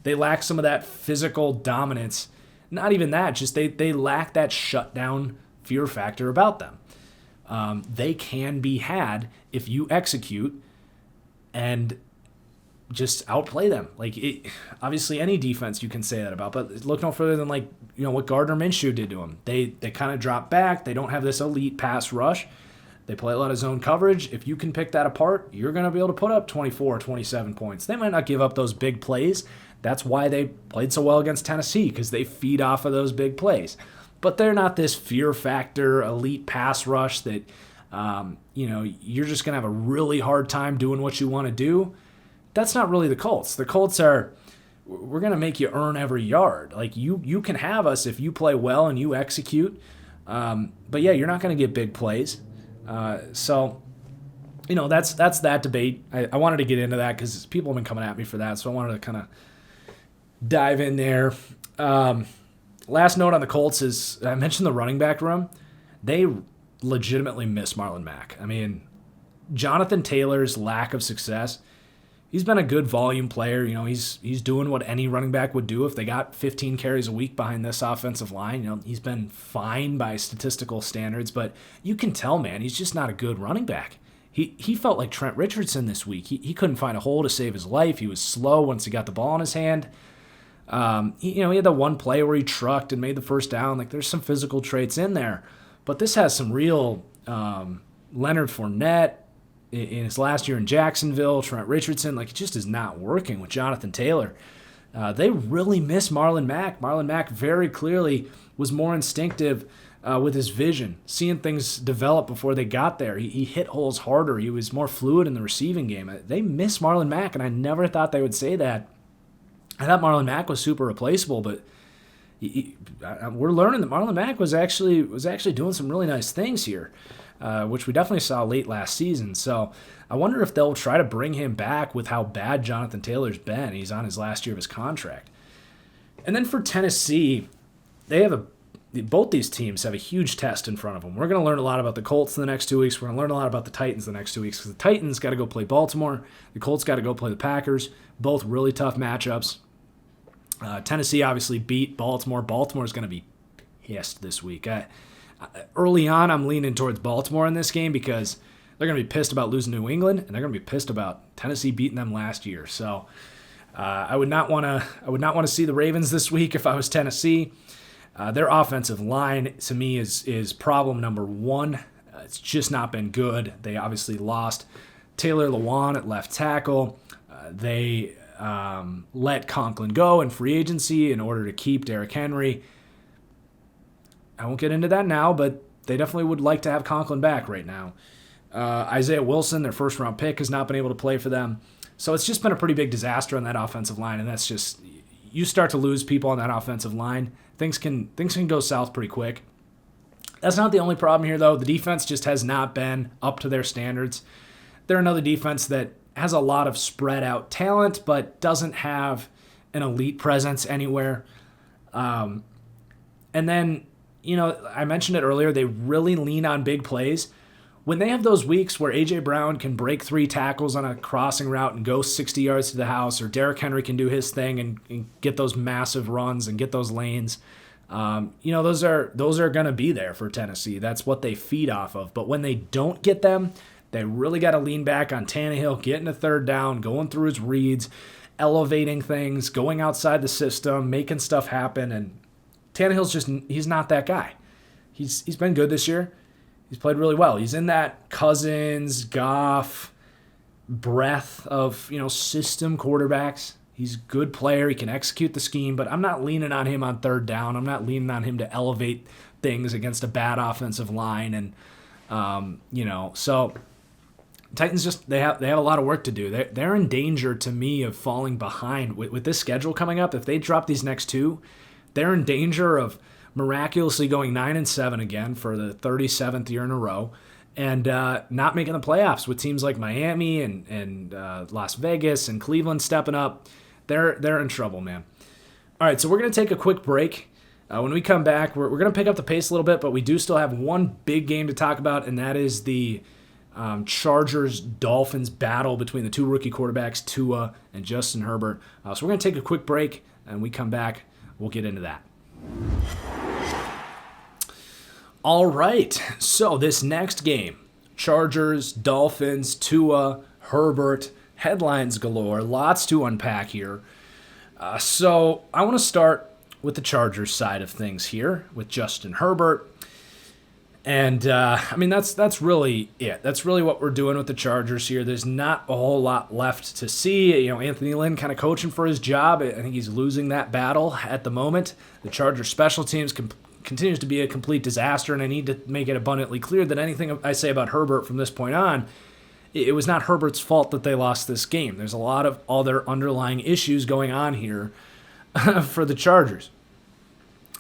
They lack some of that physical dominance. Not even that, just they lack that shutdown fear factor about them. They can be had if you execute and just outplay them. Obviously, any defense you can say that about, but look no further than what Gardner Minshew did to them. They kind of drop back. They don't have this elite pass rush. They play a lot of zone coverage. If you can pick that apart, you're going to be able to put up 24, 27 points. They might not give up those big plays. That's why they played so well against Tennessee, because they feed off of those big plays. But they're not this fear factor, elite pass rush that, you're just going to have a really hard time doing what you want to do. That's not really the Colts. The Colts are, we're going to make you earn every yard. You can have us if you play well and you execute. But yeah, you're not going to get big plays. So that's that debate. I wanted to get into that because people have been coming at me for that. So I wanted to kind of dive in there. Last note on the Colts is, I mentioned the running back room. They legitimately miss Marlon Mack. Jonathan Taylor's lack of success, he's been a good volume player. He's doing what any running back would do if they got 15 carries a week behind this offensive line. He's been fine by statistical standards, but you can tell, man, he's just not a good running back. He felt like Trent Richardson this week. He couldn't find a hole to save his life. He was slow once he got the ball in his hand. He had the one play where he trucked and made the first down. There's some physical traits in there, but this has some real Leonard Fournette in his last year in Jacksonville. Trent Richardson, it just is not working with Jonathan Taylor. They really miss Marlon Mack. Marlon Mack very clearly was more instinctive with his vision, seeing things develop before they got there. He hit holes harder. He was more fluid in the receiving game. They miss Marlon Mack, and I never thought they would say that. I thought Marlon Mack was super replaceable, but we're learning that Marlon Mack was actually doing some really nice things here, which we definitely saw late last season. So I wonder if they'll try to bring him back with how bad Jonathan Taylor's been. He's on his last year of his contract. And then for Tennessee, both these teams have a huge test in front of them. We're going to learn a lot about the Colts in the next 2 weeks. We're going to learn a lot about the Titans the next 2 weeks, because the Titans got to go play Baltimore. The Colts got to go play the Packers. Both really tough matchups. Tennessee obviously beat Baltimore. Baltimore's going to be pissed this week. Early on, I'm leaning towards Baltimore in this game because they're going to be pissed about losing to New England, and they're going to be pissed about Tennessee beating them last year. So I would not want to see the Ravens this week if I was Tennessee. Their offensive line, to me, is problem number one. It's just not been good. They obviously lost Taylor Lewan at left tackle. They let Conklin go in free agency in order to keep Derrick Henry. I won't get into that now, but they definitely would like to have Conklin back right now. Isaiah Wilson, their first-round pick, has not been able to play for them. So it's just been a pretty big disaster on that offensive line, and that's just, you start to lose people on that offensive line, things can go south pretty quick. That's not the only problem here, though. The defense just has not been up to their standards. They're another defense that has a lot of spread-out talent, but doesn't have an elite presence anywhere. And then, I mentioned it earlier, they really lean on big plays. When they have those weeks where A.J. Brown can break 3 tackles on a crossing route and go 60 yards to the house, or Derrick Henry can do his thing and get those massive runs and get those lanes, those are going to be there for Tennessee. That's what they feed off of. But when they don't get them, they really got to lean back on Tannehill, getting a third down, going through his reads, elevating things, going outside the system, making stuff happen. And Tannehill's he's not that guy. He's been good this year. He's played really well. He's in that Cousins, Goff breath of, system quarterbacks. He's a good player. He can execute the scheme, but I'm not leaning on him on third down. I'm not leaning on him to elevate things against a bad offensive line. And, so Titans they have a lot of work to do. They're in danger, to me, of falling behind. With this schedule coming up, if they drop these next 2, they're in danger of miraculously going 9-7 again for the 37th year in a row, and not making the playoffs with teams like Miami and Las Vegas and Cleveland stepping up. They're in trouble, man. All right, so we're going to take a quick break. When we come back, we're going to pick up the pace a little bit, but we do still have one big game to talk about, and that is the Chargers-Dolphins battle between the 2 rookie quarterbacks, Tua and Justin Herbert. So we're going to take a quick break, and when we come back, we'll get into that. All right, so this next game, Chargers, Dolphins, Tua, Herbert, headlines galore, lots to unpack here. So I want to start with the Chargers side of things here with Justin Herbert. And, that's really it. That's really what we're doing with the Chargers here. There's not a whole lot left to see. Anthony Lynn kind of coaching for his job. I think he's losing that battle at the moment. The Chargers special teams continues to be a complete disaster, and I need to make it abundantly clear that anything I say about Herbert from this point on, it was not Herbert's fault that they lost this game. There's a lot of other underlying issues going on here for the Chargers.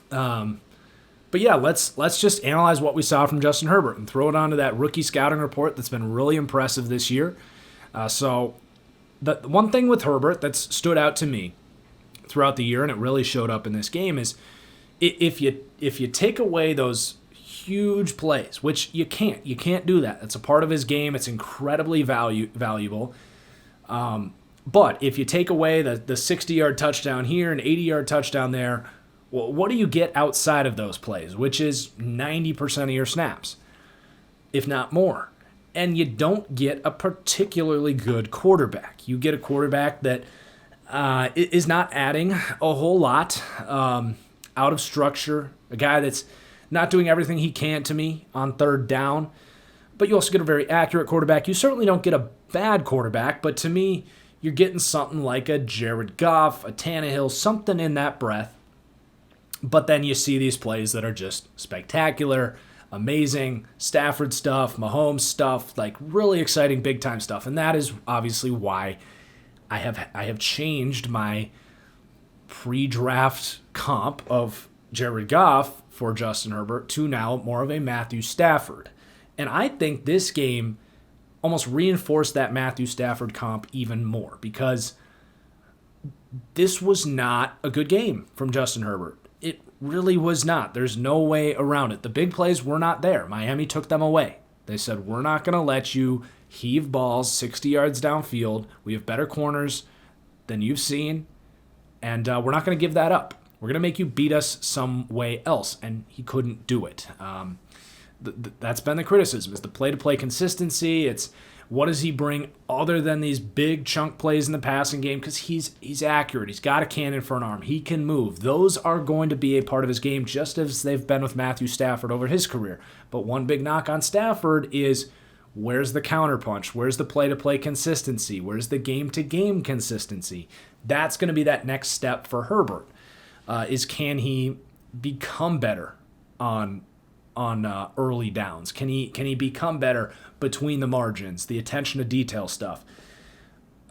But yeah, let's just analyze what we saw from Justin Herbert and throw it onto that rookie scouting report that's been really impressive this year. So the one thing with Herbert that's stood out to me throughout the year, and it really showed up in this game, is if you take away those huge plays, which you can't do that. That's a part of his game. It's incredibly valuable. But if you take away the 60-yard touchdown here and 80-yard touchdown there, well, what do you get outside of those plays, which is 90% of your snaps, if not more? And you don't get a particularly good quarterback. You get a quarterback that is not adding a whole lot, out of structure, a guy that's not doing everything he can to me on third down. But you also get a very accurate quarterback. You certainly don't get a bad quarterback, but to me, you're getting something like a Jared Goff, a Tannehill, something in that breath. But then you see these plays that are just spectacular, amazing, Stafford stuff, Mahomes stuff, like really exciting big-time stuff. And that is obviously why I have changed my pre-draft comp of Jared Goff for Justin Herbert to now more of a Matthew Stafford. And I think this game almost reinforced that Matthew Stafford comp even more, because this was not a good game from Justin Herbert. It really was not. There's no way around it. The big plays were not there. Miami took them away. They said, we're not going to let you heave balls 60 yards downfield. We have better corners than you've seen, and we're not going to give that up. We're going to make you beat us some way else, and he couldn't do it. That's been the criticism, is the play-to-play consistency. It's What does he bring other than these big chunk plays in the passing game? Because he's accurate. He's got a cannon for an arm. He can move. Those are going to be a part of his game, just as they've been with Matthew Stafford over his career. But one big knock on Stafford is, where's the counterpunch? Where's the play-to-play consistency? Where's the game-to-game consistency? That's going to be that next step for Herbert. Is can he become better on early downs? Can he become better between the margins, the attention to detail stuff?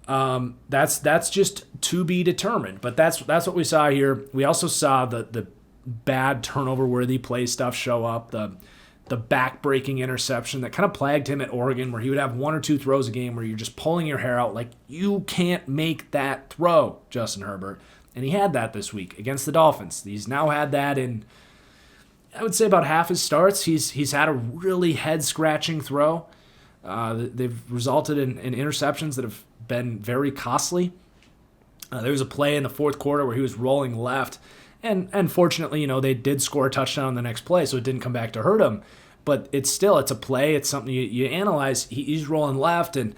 That's just to be determined. But that's what we saw here. We also saw the bad turnover-worthy play stuff show up. The back-breaking interception that kind of plagued him at Oregon, where he would have one or two throws a game where you're just pulling your hair out like, you can't make that throw, Justin Herbert. And he had that this week against the Dolphins. He's now had that in, I would say, about half his starts. He's had a really head-scratching throw. They've resulted in interceptions that have been very costly. There was a play in the fourth quarter where he was rolling left, and fortunately, they did score a touchdown on the next play, so it didn't come back to hurt him. But it's a play. It's something you analyze. He's rolling left, and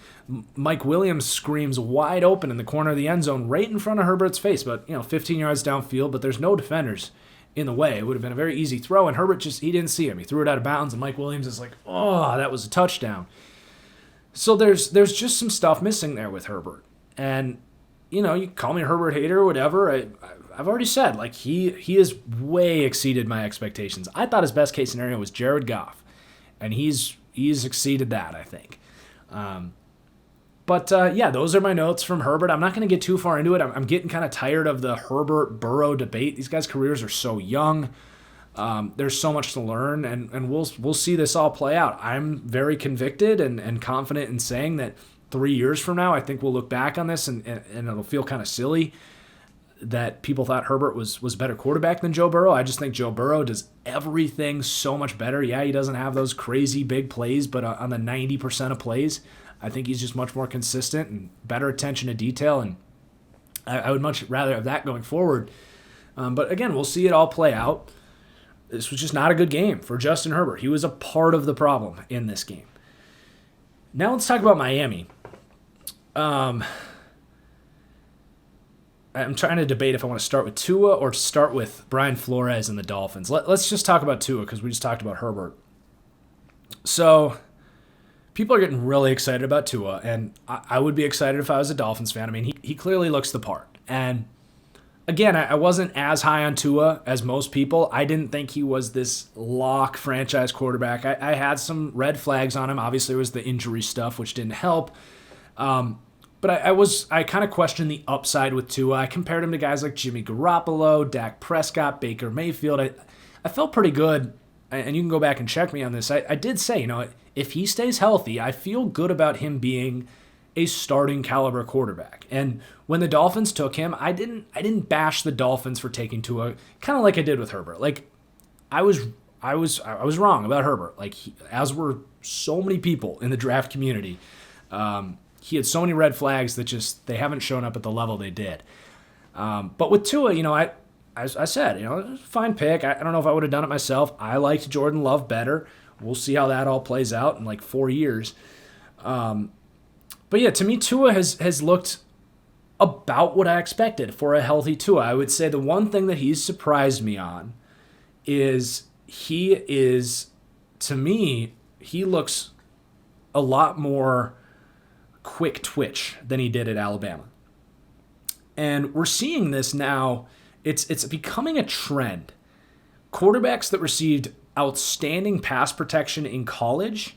Mike Williams screams wide open in the corner of the end zone right in front of Herbert's face, but 15 yards downfield, but there's no defenders in the way. It would have been a very easy throw, and Herbert he didn't see him. He threw it out of bounds, and Mike Williams is like, oh, that was a touchdown. So there's just some stuff missing there with Herbert. And, you call me a Herbert hater or whatever. I've already said, he has way exceeded my expectations. I thought his best case scenario was Jared Goff, and he's exceeded that, I think. But those are my notes from Herbert. I'm not going to get too far into it. I'm getting kind of tired of the Herbert-Burrow debate. These guys' careers are so young. There's so much to learn, and we'll see this all play out. I'm very convicted and confident in saying that 3 years from now, I think we'll look back on this and it'll feel kind of silly that people thought Herbert was a better quarterback than Joe Burrow. I just think Joe Burrow does everything so much better. Yeah, he doesn't have those crazy big plays, but on the 90% of plays, I think he's just much more consistent and better attention to detail, and I would much rather have that going forward. But again, we'll see it all play out. This was just not a good game for Justin Herbert. He was a part of the problem in this game. Now let's talk about Miami. I'm trying to debate if I want to start with Tua or start with Brian Flores and the Dolphins. Let's just talk about Tua because we just talked about Herbert. So people are getting really excited about Tua, and I would be excited if I was a Dolphins fan. I mean, he clearly looks the part. And again, I wasn't as high on Tua as most people. I didn't think he was this lock franchise quarterback. I had some red flags on him. Obviously, it was the injury stuff, which didn't help. But I kind of questioned the upside with Tua. I compared him to guys like Jimmy Garoppolo, Dak Prescott, Baker Mayfield. I felt pretty good, and you can go back and check me on this. I did say, if he stays healthy, I feel good about him being a starting caliber quarterback. And when the Dolphins took him, I didn't bash the Dolphins for taking Tua, kind of like I did with Herbert. I was wrong about Herbert. As were so many people in the draft community. He had so many red flags that they haven't shown up at the level they did. But with Tua, I said, fine pick. I don't know if I would have done it myself. I liked Jordan Love better. We'll see how that all plays out in 4 years. But yeah, to me, Tua has looked about what I expected for a healthy Tua. I would say the one thing that he's surprised me on is to me, he looks a lot more quick twitch than he did at Alabama. And we're seeing this now. It's becoming a trend. Quarterbacks that received outstanding pass protection in college,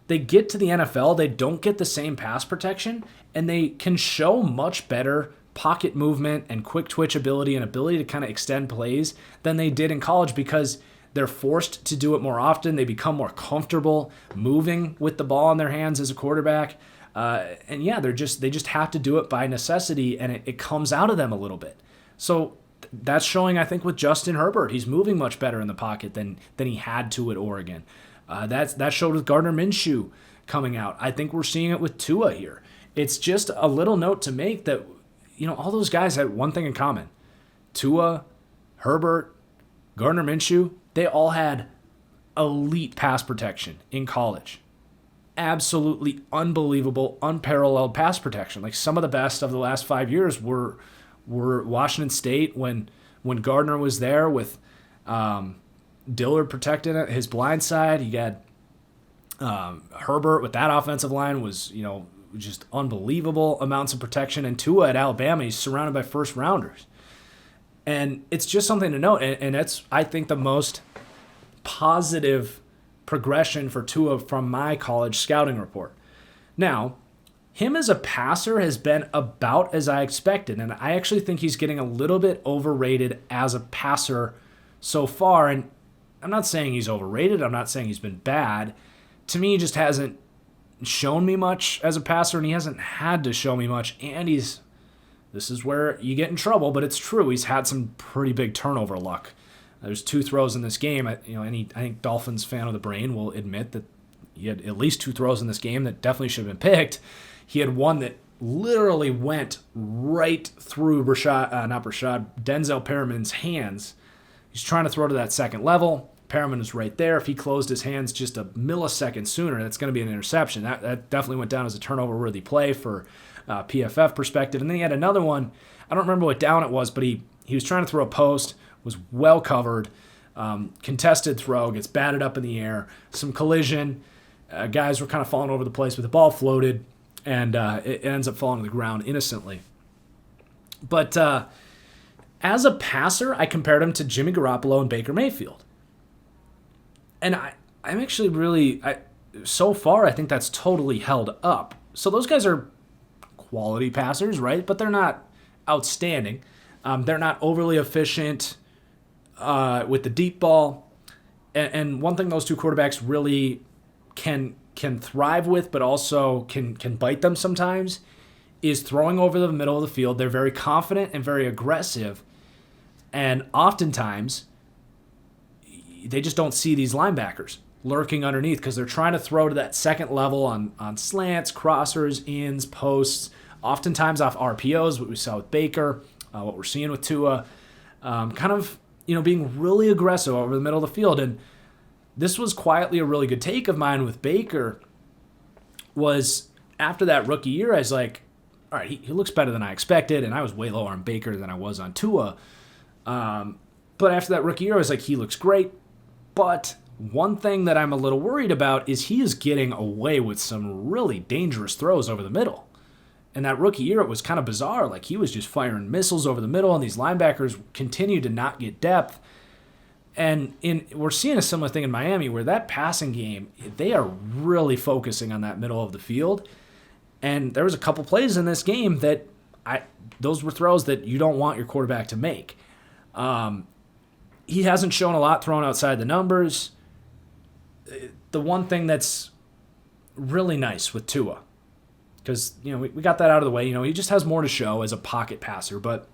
they get to the NFL, they don't get the same pass protection, and they can show much better pocket movement and quick twitch ability and ability to kind of extend plays than they did in college because they're forced to do it more often. They become more comfortable moving with the ball in their hands as a quarterback. And yeah, they just have to do it by necessity, and it comes out of them a little bit. So that's showing, I think, with Justin Herbert. He's moving much better in the pocket than he had to at Oregon. That showed with Gardner Minshew coming out. I think we're seeing it with Tua here. It's just a little note to make that, all those guys had one thing in common. Tua, Herbert, Gardner Minshew, they all had elite pass protection in college. absolutely unbelievable, unparalleled pass protection. Like some of the best of the last 5 years were Washington State when Gardner was there with Dillard protecting his blind side. You got Herbert with that offensive line was, just unbelievable amounts of protection. And Tua at Alabama, he's surrounded by first rounders. And it's just something to note. And it's, I think, the most positive progression for Tua from my college scouting report. Now, him as a passer has been about as I expected. And I actually think he's getting a little bit overrated as a passer so far. And I'm not saying he's overrated. I'm not saying he's been bad. To me, he just hasn't shown me much as a passer, and he hasn't had to show me much. And this is where you get in trouble, but it's true. He's had some pretty big turnover luck. There's 2 throws in this game. I think Dolphins fan of the brain will admit that he had at least 2 throws in this game that definitely should have been picked. He had one that literally went right through Denzel Perriman's hands. He's trying to throw to that second level. Perriman was right there. If he closed his hands just a millisecond sooner, that's going to be an interception. That definitely went down as a turnover-worthy play for PFF perspective. And then he had another one. I don't remember what down it was, but he was trying to throw a post, was well covered, contested throw, gets batted up in the air, some collision. Guys were kind of falling over the place, but the ball floated, and it ends up falling to the ground innocently. But as a passer, I compared him to Jimmy Garoppolo and Baker Mayfield. And I'm actually really, so far, I think that's totally held up. So those guys are quality passers, right? But they're not outstanding. They're not overly efficient with the deep ball. And one thing those 2 quarterbacks really can thrive with, but also can bite them sometimes, is throwing over the middle of the field. They're very confident and very aggressive. And oftentimes, they just don't see these linebackers lurking underneath because they're trying to throw to that second level on slants, crossers, ins, posts, oftentimes off RPOs, what we saw with Baker, what we're seeing with Tua, being really aggressive over the middle of the field. And this was quietly a really good take of mine with Baker, was after that rookie year, I was like, all right, he looks better than I expected, and I was way lower on Baker than I was on Tua. But after that rookie year, I was like, he looks great. But one thing that I'm a little worried about is he is getting away with some really dangerous throws over the middle. And that rookie year, it was kind of bizarre. Like, he was just firing missiles over the middle, and these linebackers continued to not get depth. And we're seeing a similar thing in Miami, where that passing game, they are really focusing on that middle of the field. And there was a couple plays in this game that those were throws that you don't want your quarterback to make. He hasn't shown a lot thrown outside the numbers. The one thing that's really nice with Tua, because we got that out of the way. He just has more to show as a pocket passer. But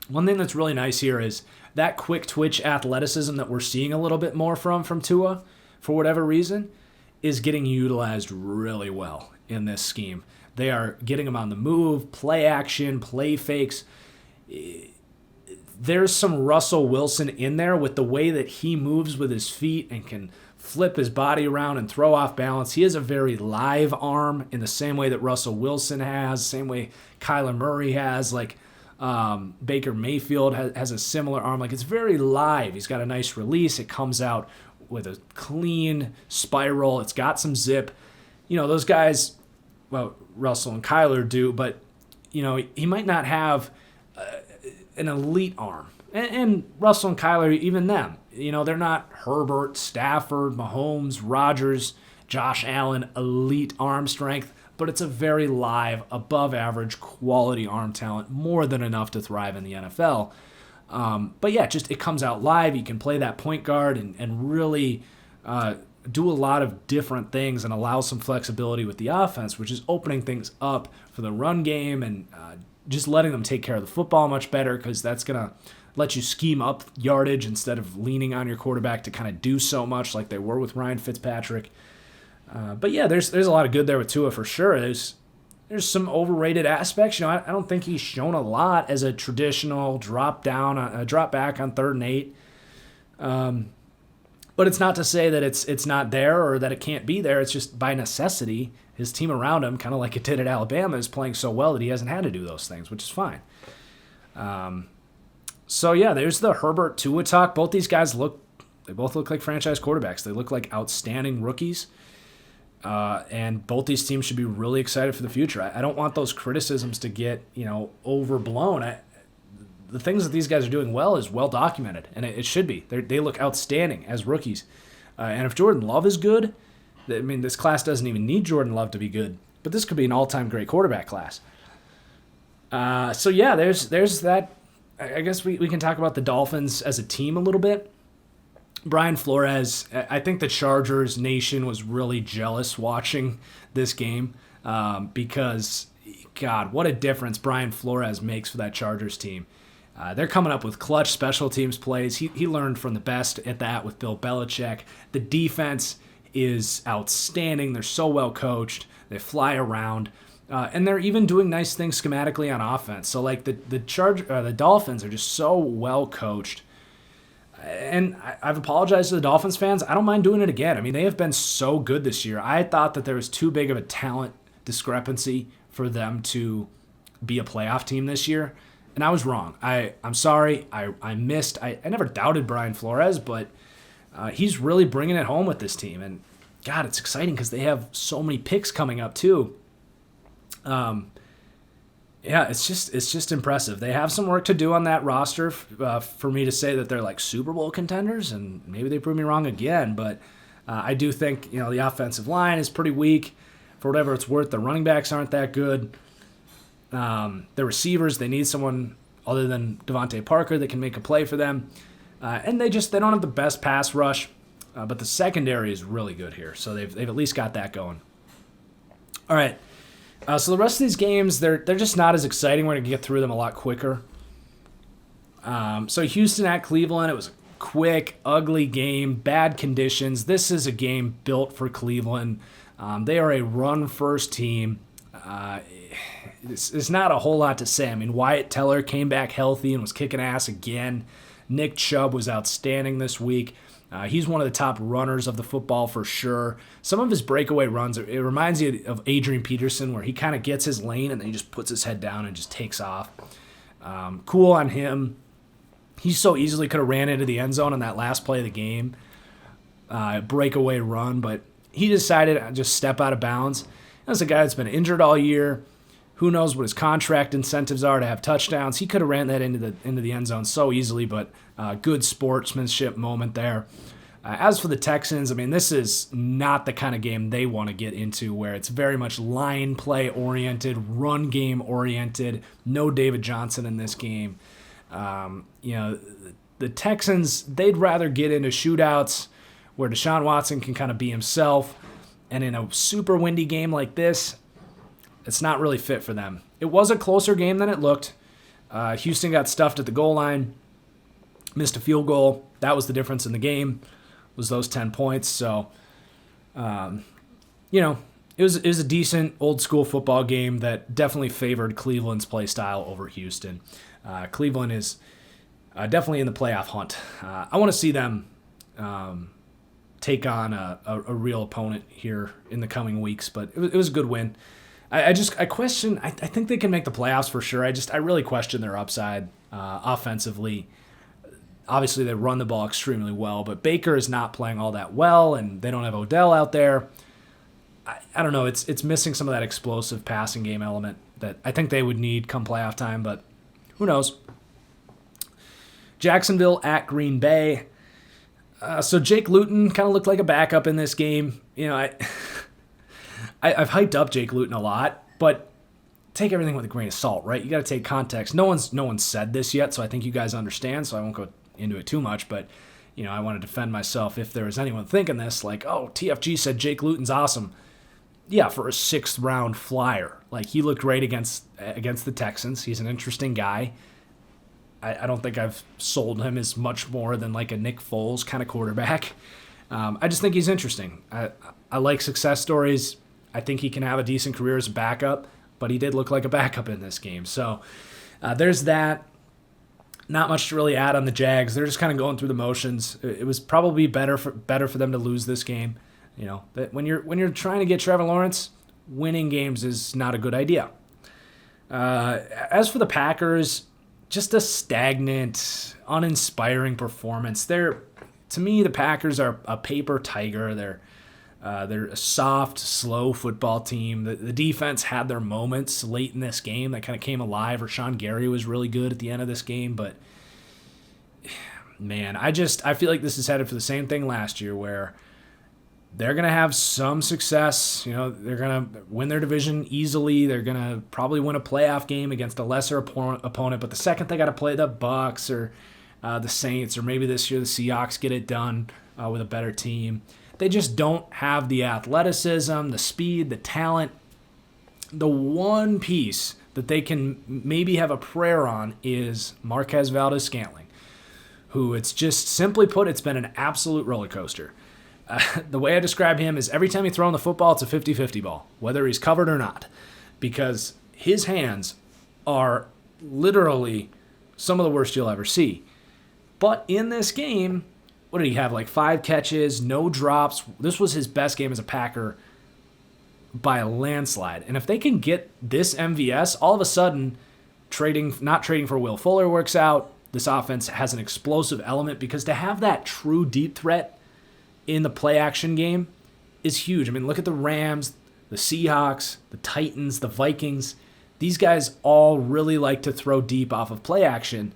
one thing that's really nice here is that quick twitch athleticism that we're seeing a little bit more from Tua, for whatever reason, is getting utilized really well in this scheme. They are getting him on the move, play action, play fakes. There's some Russell Wilson in there with the way that he moves with his feet and can flip his body around and throw off balance. He has a very live arm in the same way that Russell Wilson has, same way Kyler Murray has. Like Baker Mayfield has a similar arm. Like, it's very live. He's got a nice release. It comes out with a clean spiral. It's got some zip. Those guys, well, Russell and Kyler do, but he might not have an elite arm. And Russell and Kyler, even them, they're not Herbert, Stafford, Mahomes, Rodgers, Josh Allen, elite arm strength, but it's a very live, above average quality arm talent, more than enough to thrive in the NFL. But yeah, just it comes out live. You can play that point guard and really do a lot of different things and allow some flexibility with the offense, which is opening things up for the run game and just letting them take care of the football much better, because that's going to let you scheme up yardage instead of leaning on your quarterback to kind of do so much like they were with Ryan Fitzpatrick. But yeah, there's a lot of good there with Tua for sure. There's some overrated aspects. I don't think he's shown a lot as a traditional drop back on 3rd and 8. But it's not to say that it's not there or that it can't be there. It's just by necessity. His team around him, kind of like it did at Alabama, is playing so well that he hasn't had to do those things, which is fine. So yeah, there's the Herbert Tua talk. Both these guys both look like franchise quarterbacks. They look like outstanding rookies. And both these teams should be really excited for the future. I don't want those criticisms to get, overblown. The things that these guys are doing well is well documented, and it should be. They look outstanding as rookies. And if Jordan Love is good, this class doesn't even need Jordan Love to be good, but this could be an all-time great quarterback class. So yeah, there's that. I guess we can talk about the Dolphins as a team a little bit. Brian Flores, I think the Chargers Nation was really jealous watching this game because, God, what a difference Brian Flores makes for that Chargers team. They're coming up with clutch special teams plays. He learned from the best at that with Bill Belichick. The defense is outstanding. They're so well coached. They fly around. And they're even doing nice things schematically on offense. So, like, the Dolphins are just so well coached. And I've apologized to the Dolphins fans. I don't mind doing it again. They have been so good this year. I thought that there was too big of a talent discrepancy for them to be a playoff team this year. And I was wrong. I'm sorry. I missed. I never doubted Brian Flores, but he's really bringing it home with this team. And, God, it's exciting because they have so many picks coming up, too. Yeah, it's just impressive. They have some work to do on that roster for me to say that they're like Super Bowl contenders, and maybe they prove me wrong again. But I do think the offensive line is pretty weak. For whatever it's worth, the running backs aren't that good. The receivers, they need someone other than Devontae Parker that can make a play for them, and they don't have the best pass rush. But the secondary is really good here, so they've at least got that going. All right. So the rest of these games, they're just not as exciting. We're going to get through them a lot quicker. So Houston at Cleveland, it was a quick, ugly game, bad conditions. This is a game built for Cleveland. They are a run-first team. It's not a whole lot to say. Wyatt Teller came back healthy and was kicking ass again. Nick Chubb was outstanding this week. He's one of the top runners of the football for sure. Some of his breakaway runs, it reminds you of Adrian Peterson, where he kind of gets his lane and then he just puts his head down and just takes off. Cool on him. He so easily could have ran into the end zone on that last play of the game. Breakaway run, but he decided to just step out of bounds. That's a guy that's been injured all year. Who knows what his contract incentives are to have touchdowns. He could have ran that into the end zone so easily, but good sportsmanship moment there. As for the Texans, this is not the kind of game they want to get into, where it's very much line play oriented, run game oriented. No David Johnson in this game. The Texans, they'd rather get into shootouts where Deshaun Watson can kind of be himself. And in a super windy game like this, it's not really fit for them. It was a closer game than it looked. Houston got stuffed at the goal line, missed a field goal. That was the difference in the game, was those 10 points. So, it was a decent old-school football game that definitely favored Cleveland's play style over Houston. Cleveland is definitely in the playoff hunt. I want to see them take on a real opponent here in the coming weeks, but it was a good win. I question. I think they can make the playoffs for sure. I really question their upside offensively. Obviously, they run the ball extremely well, but Baker is not playing all that well, and they don't have Odell out there. I don't know. It's missing some of that explosive passing game element that I think they would need come playoff time, but who knows? Jacksonville at Green Bay. So Jake Luton kind of looked like a backup in this game. I've hyped up Jake Luton a lot, but take everything with a grain of salt, right? You got to take context. No one's said this yet, so I think you guys understand, so I won't go into it too much, but I want to defend myself if there was anyone thinking this, like, oh, TFG said Jake Luton's awesome. Yeah, for a 6th round flyer. Like, he looked great against the Texans. He's an interesting guy. I don't think I've sold him as much more than like a Nick Foles kind of quarterback. I just think he's interesting. I like success stories. I think he can have a decent career as a backup, but he did look like a backup in this game. So there's that. Not much to really add on the Jags. They're just kind of going through the motions. It was probably better for them to lose this game. You know, that when you're trying to get Trevor Lawrence, winning games is not a good idea. As for the Packers, just a stagnant, uninspiring performance. To me, the Packers are a paper tiger. They're a soft, slow football team. The defense had their moments late in this game that kind of came alive. Rashawn Gary was really good at the end of this game, but man, I feel like this is headed for the same thing last year, where they're going to have some success. You know, they're going to win their division easily. They're going to probably win a playoff game against a lesser opponent. But the second they got to play the Bucs or the Saints, or maybe this year the Seahawks get it done with a better team, they just don't have the athleticism, the speed, the talent. The one piece that they can maybe have a prayer on is Marquez Valdes-Scantling, who, it's just simply put, it's been an absolute roller coaster. The way I describe him is every time he's throwing the football, it's a 50-50 ball, whether he's covered or not, because his hands are literally some of the worst you'll ever see. But in this game, what did he have, like 5 catches, no drops? This was his best game as a Packer by a landslide. And if they can get this MVS, all of a sudden, not trading for Will Fuller works out. This offense has an explosive element, because to have that true deep threat in the play action game is huge. I mean, look at the Rams, the Seahawks, the Titans, the Vikings. These guys all really like to throw deep off of play action.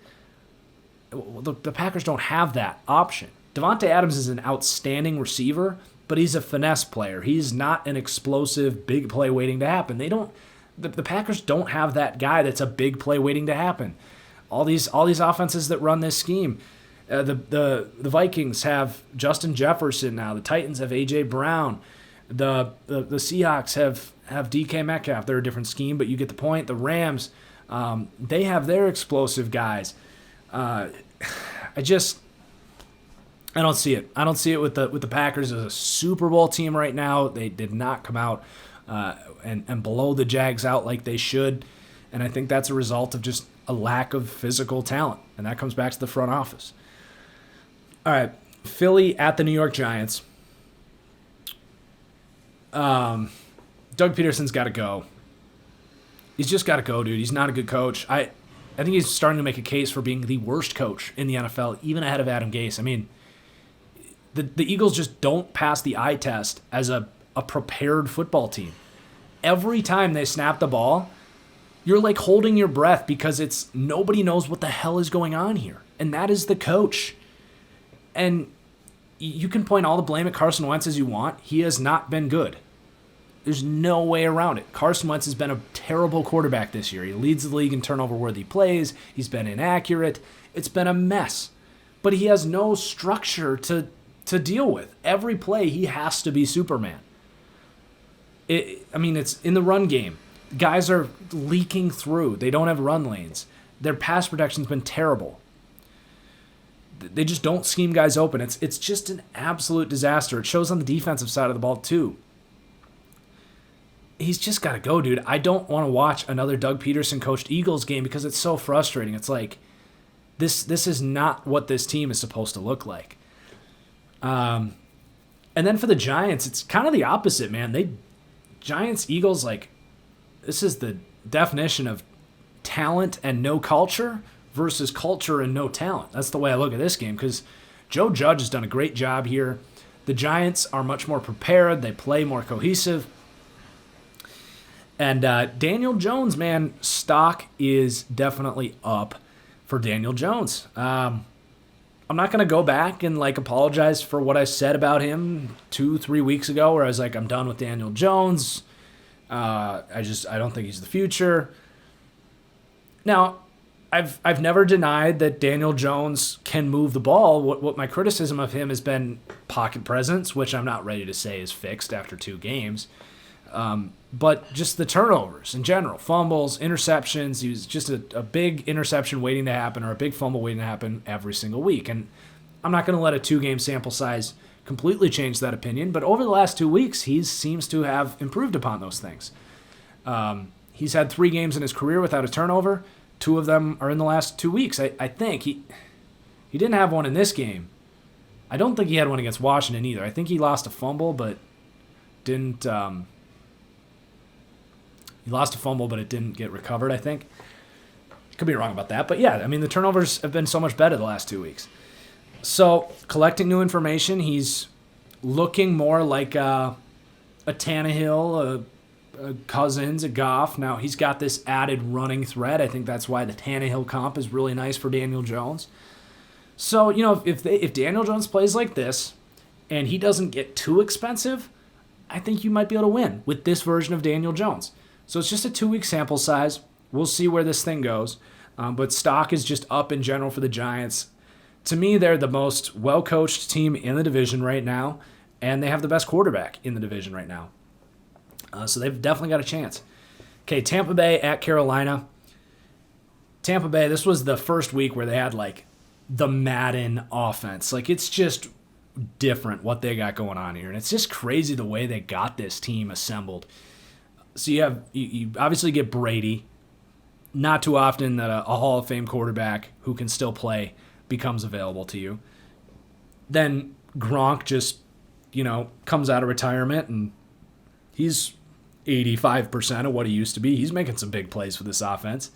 The Packers don't have that option. Devontae Adams is an outstanding receiver, but he's a finesse player. He's not an explosive big play waiting to happen. The Packers don't have that guy that's a big play waiting to happen. All these offenses that run this scheme. The Vikings have Justin Jefferson now. The Titans have A.J. Brown. The Seahawks have DK Metcalf. They're a different scheme, but you get the point. The Rams, they have their explosive guys. I don't see it. I don't see it with the Packers as a Super Bowl team right now. They did not come out and blow the Jags out like they should, and I think that's a result of just a lack of physical talent, and that comes back to the front office. All right, Philly at the New York Giants. Doug Peterson's got to go. He's just got to go, dude. He's not a good coach. I think he's starting to make a case for being the worst coach in the NFL, even ahead of Adam Gase. I mean, the Eagles just don't pass the eye test as a prepared football team. Every time they snap the ball, you're like holding your breath, because nobody knows what the hell is going on here. And that is the coach. And you can point all the blame at Carson Wentz as you want. He has not been good. There's no way around it. Carson Wentz has been a terrible quarterback this year. He leads the league in turnover-worthy plays. He's been inaccurate. It's been a mess. But he has no structure to deal with. Every play, he has to be Superman. It's in the run game. Guys are leaking through. They don't have run lanes. Their pass protection's been terrible. They just don't scheme guys open. It's just an absolute disaster. It shows on the defensive side of the ball, too. He's just got to go, dude. I don't want to watch another Doug Peterson coached Eagles game, because it's so frustrating. It's like, this is not what this team is supposed to look like. And then for the Giants, it's kind of the opposite, man. Giants, Eagles, like, this is the definition of talent and no culture versus culture and no talent. That's the way I look at this game, because Joe Judge has done a great job here. The Giants are much more prepared. They play more cohesive. And Daniel Jones, man, stock is definitely up for Daniel Jones. I'm not going to go back and apologize for what I said about him 2-3 weeks ago, where I was like, I'm done with Daniel Jones. I don't think he's the future. Now, I've never denied that Daniel Jones can move the ball. What my criticism of him has been pocket presence, which I'm not ready to say is fixed after 2 games. But just the turnovers in general, fumbles, interceptions. He was just a big interception waiting to happen, or a big fumble waiting to happen every single week. And I'm not going to let a 2-game sample size completely change that opinion. But over the last 2 weeks, he seems to have improved upon those things. He's had 3 games in his career without a turnover. 2 of them are in the last 2 weeks. I think he didn't have one in this game. I don't think he had one against Washington either. I think he lost a fumble, but didn't. He lost a fumble, but it didn't get recovered, I think. Could be wrong about that. But yeah, I mean, the turnovers have been so much better the last 2 weeks. So, collecting new information, he's looking more like a Tannehill, a Cousins, a Goff. Now, he's got this added running threat. I think that's why the Tannehill comp is really nice for Daniel Jones. So, if Daniel Jones plays like this and he doesn't get too expensive, I think you might be able to win with this version of Daniel Jones. So it's just a 2-week sample size. We'll see where this thing goes. But stock is just up in general for the Giants. To me, they're the most well-coached team in the division right now, and they have the best quarterback in the division right now. So they've definitely got a chance. Okay, Tampa Bay at Carolina. Tampa Bay, this was the first week where they had, the Madden offense. It's just different what they got going on here. And it's just crazy the way they got this team assembled. So you obviously get Brady. Not too often that a Hall of Fame quarterback who can still play becomes available to you. Then Gronk just, comes out of retirement and he's 85% of what he used to be. He's making some big plays for this offense.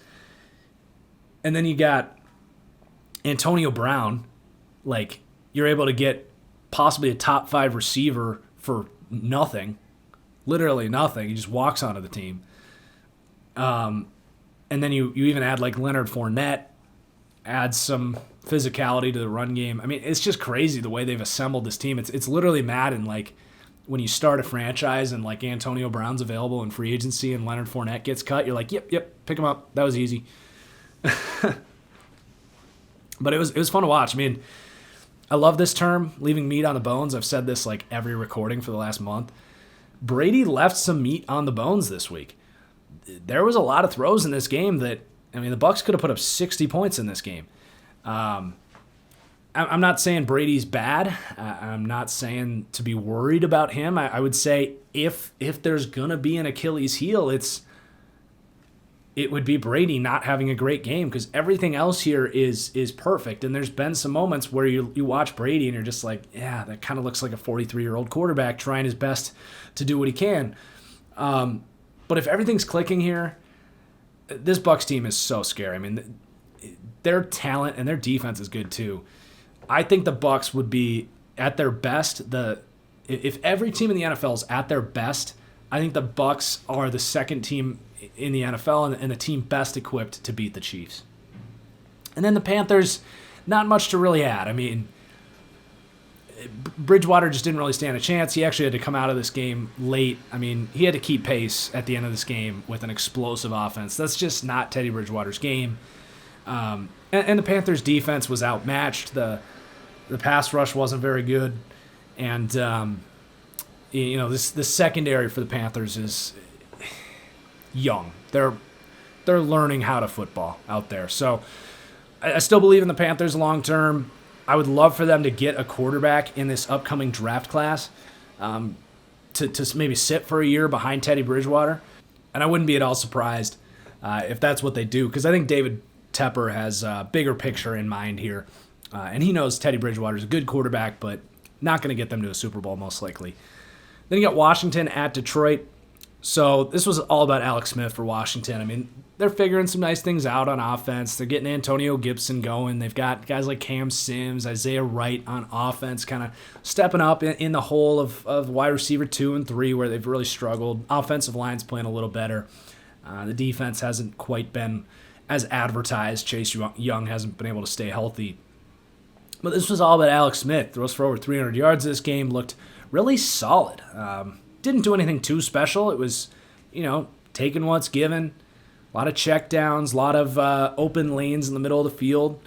And then you got Antonio Brown. You're able to get possibly a top 5 receiver for nothing. Literally nothing. He just walks onto the team. And then you even add Leonard Fournette, add some physicality to the run game. I mean, it's just crazy the way they've assembled this team. It's literally Madden. When you start a franchise and Antonio Brown's available in free agency and Leonard Fournette gets cut, you're yep, pick him up. That was easy. But it was fun to watch. I mean, I love this term, leaving meat on the bones. I've said this every recording for the last month. Brady left some meat on the bones this week. There was a lot of throws in this game the Bucs could have put up 60 points in this game. I'm not saying Brady's bad. I'm not saying to be worried about him. I would say if there's going to be an Achilles heel, it would be Brady not having a great game, because everything else here is perfect. And there's been some moments where you watch Brady and you're just yeah, that kind of looks like a 43-year-old quarterback trying his best to do what he can. But if everything's clicking here, this Bucs team is so scary. I mean, their talent and their defense is good too. I think the Bucs would be at their best. If every team in the NFL is at their best, I think the Bucs are the second team in the NFL and the team best equipped to beat the Chiefs. And then the Panthers, not much to really add. I mean, Bridgewater just didn't really stand a chance. He actually had to come out of this game late. I mean, he had to keep pace at the end of this game with an explosive offense. That's just not Teddy Bridgewater's game. And the Panthers' defense was outmatched. The pass rush wasn't very good. And, this secondary for the Panthers is young. They're learning how to football out there. So I still believe in the Panthers long term. I would love for them to get a quarterback in this upcoming draft class to maybe sit for a year behind Teddy Bridgewater. And I wouldn't be at all surprised if that's what they do, because I think David Tepper has a bigger picture in mind here. And he knows Teddy Bridgewater is a good quarterback, but not going to get them to a Super Bowl most likely. Then you got Washington at Detroit. So this was all about Alex Smith for Washington. I mean, they're figuring some nice things out on offense. They're getting Antonio Gibson going. They've got guys like Cam Sims, Isaiah Wright on offense, kind of stepping up in the hole of wide receiver 2 and 3 where they've really struggled. Offensive line's playing a little better. The defense hasn't quite been as advertised. Chase Young hasn't been able to stay healthy. But this was all about Alex Smith. Throws for over 300 yards this game. Looked really solid. Didn't do anything too special. It was, taking what's given. A lot of checkdowns, a lot of open lanes in the middle of the field.